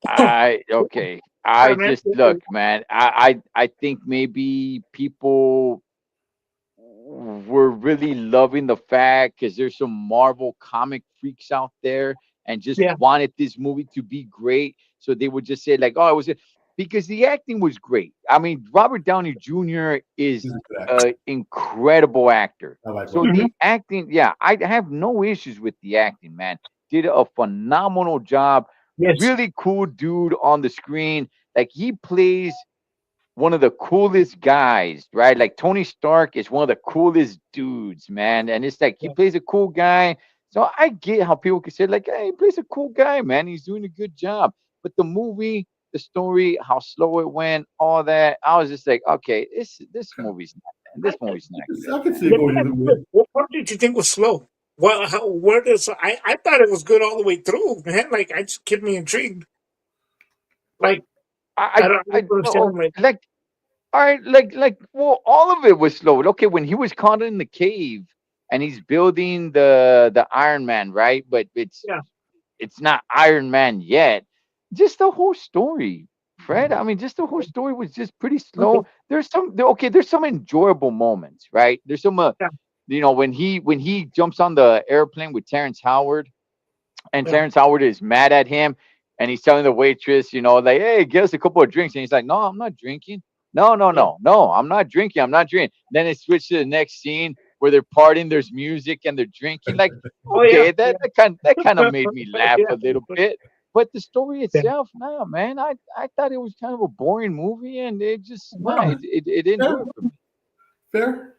I okay. I I don't know. just look, man. I think maybe people were really loving the fact because there's some Marvel comic freaks out there and just Yeah, wanted this movie to be great. So they would just say like, "Oh, it was," because the acting was great. I mean, Robert Downey Jr. is He's a good actor. an incredible actor. I like So Robert. hmm the acting, yeah, I have no issues with the acting, man. Did a phenomenal job. yes, Really cool dude on the screen. Like he plays one of the coolest guys, right? Like Tony Stark is one of the coolest dudes, man. And it's like he yeah, plays a cool guy. So I get how people can say, like, hey, he plays a cool guy, man. He's doing a good job. But the movie, the story, how slow it went, all that, I was just like, okay, this movie's not, man. I, This movie's not good. I can see it let me going ask either you way. this. What part did you think was slow? Well, where does I thought it was good all the way through, man. Like I just kept me intrigued. Like I don't Oh, understand. Like like, all right, well, all of it was slow. Okay, when he was caught in the cave and he's building the Iron Man, right? But yeah, it's not Iron Man yet. Just the whole story, Fred. I mean, just the whole story was just pretty okay, slow. There's some enjoyable moments, right? There's some, yeah, when he jumps on the airplane with Terrence Howard and yeah, Terrence Howard is mad at him, and he's telling the waitress, like, "Hey, get us a couple of drinks," and he's like, "No, I'm not drinking. No, no, yeah, no, no, I'm not drinking. I'm not drinking." Then it switches to the next scene where they're partying. There's music and they're drinking. Like, oh yeah, okay, yeah, that kind of made me laugh yeah, a little bit. But the story yeah. itself, nah, man, I thought it was kind of a boring movie, and it just, nah, No, it didn't yeah, do it for me. fair.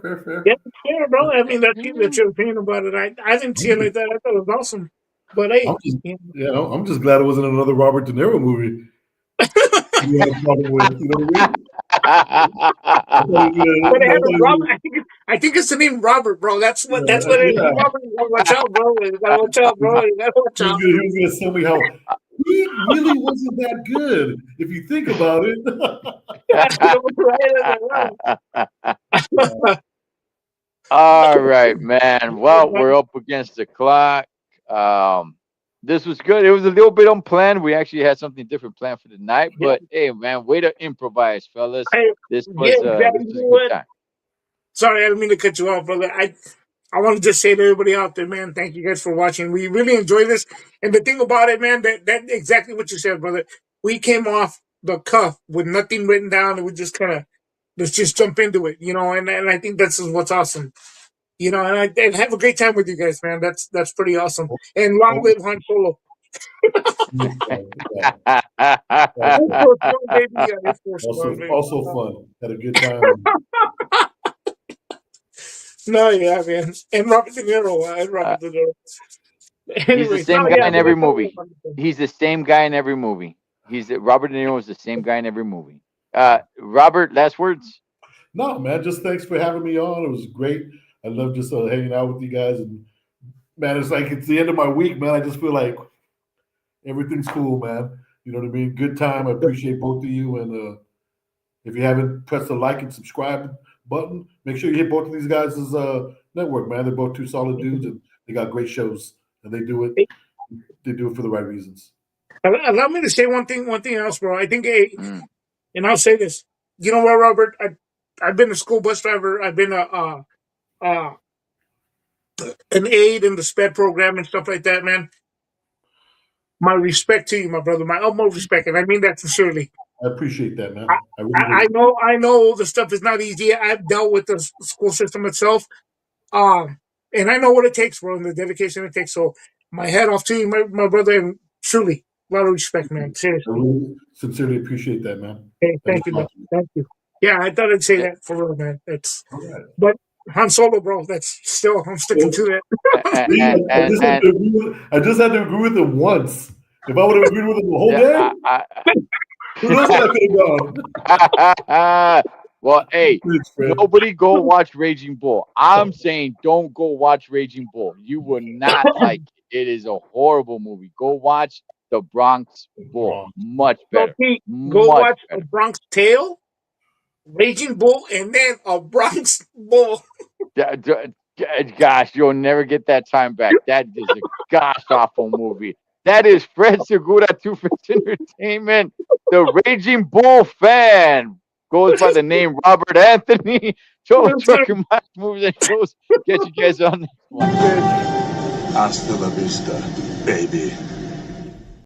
Fair. Yeah, fair, bro. I mean, that's your opinion about it. I didn't see it like that. I thought it was awesome. But hey, I'm just glad it wasn't another Robert De Niro movie. You had a problem with, you know what I mean? I thought he was but it gonna, had a Robert. I think it's the name Robert, bro. That's what it is. yeah, Robert, you gotta watch out, bro. You gotta watch out, bro. You gotta watch out. he was gonna tell me how he really wasn't that good if you think about it. All right, man. Well, we're up against the clock. This was good. It was a little bit unplanned. We actually had something different planned for the night, Yeah, but hey, man, way to improvise, fellas. yeah, exactly. This You was know a good what? time. Sorry, I didn't mean to cut you off, brother. I want to just say to everybody out there, man, thank you guys for watching. We really enjoy this. And the thing about it, man, that exactly what you said, brother. We came off the cuff with nothing written down, and we just kind of let's just jump into it, and I think that's what's awesome. And have a great time with you guys, man. That's pretty awesome. And long live Han Solo. Yeah. Air Force One, baby. Yeah, Air Force One, baby. Also fun. Had a good time. No, yeah, man. And Robert De Niro. Uh, Robert De Niro. he's the Anyways, no, same guy yeah, in but every that's all. movie. He's the same guy in every movie. Robert De Niro is the same guy in every movie. Robert, last words. No, man, just thanks for having me on. It was great. I love just hanging out with you guys. And man, it's like it's the end of my week, man. I just feel like everything's cool, man. You know what I mean? Good time. I appreciate both of you. And if you haven't pressed the like and subscribe button, make sure you hit both of these guys' network, man. They're both two solid dudes, and they got great shows, and they do it. They do it for the right reasons. Allow me to say one thing else, bro. I think, Mm. and I'll say this. You know what, Robert? I've been a school bus driver. I've been uh, an aide in the SPED program and stuff like that, man. My respect to you, my brother. My utmost respect, and I mean that sincerely. I appreciate that, I, man. I really I do. know the stuff is not easy. I've dealt with the school system itself, and I know what it takes, bro, and the dedication it takes. So, my head off to you, my brother, and truly, a lot of respect, man. I Seriously. really sincerely appreciate that, man. Hey, That thank means you, a man. lot to me. Thank you. Yeah, I thought I'd say Eh, that for real, man. All right. But Han Solo, bro. That's still I'm sticking to that. See, and, and, and I just had to agree with him once. If I would have agreed with him the whole yeah, day, who knows what I could have done? well, hey, Thanks, Fred. nobody go watch Raging Bull. I'm saying don't go watch Raging Bull. You will not like it. It is a horrible movie. Go watch The Bronx Bull. Wrong. Much So better. Pete, go Much watch a better. Bronx Tale, Raging Bull, and then a Bronx Bull. Gosh, you'll never get that time back. That is a gosh awful movie. That is Fred Segura, Two Fish Entertainment, the Raging Bull fan. Goes by the name Robert Anthony. Cholo Trucker Mass Movies and Shows. Get you guys on next one. Hasta la vista, baby.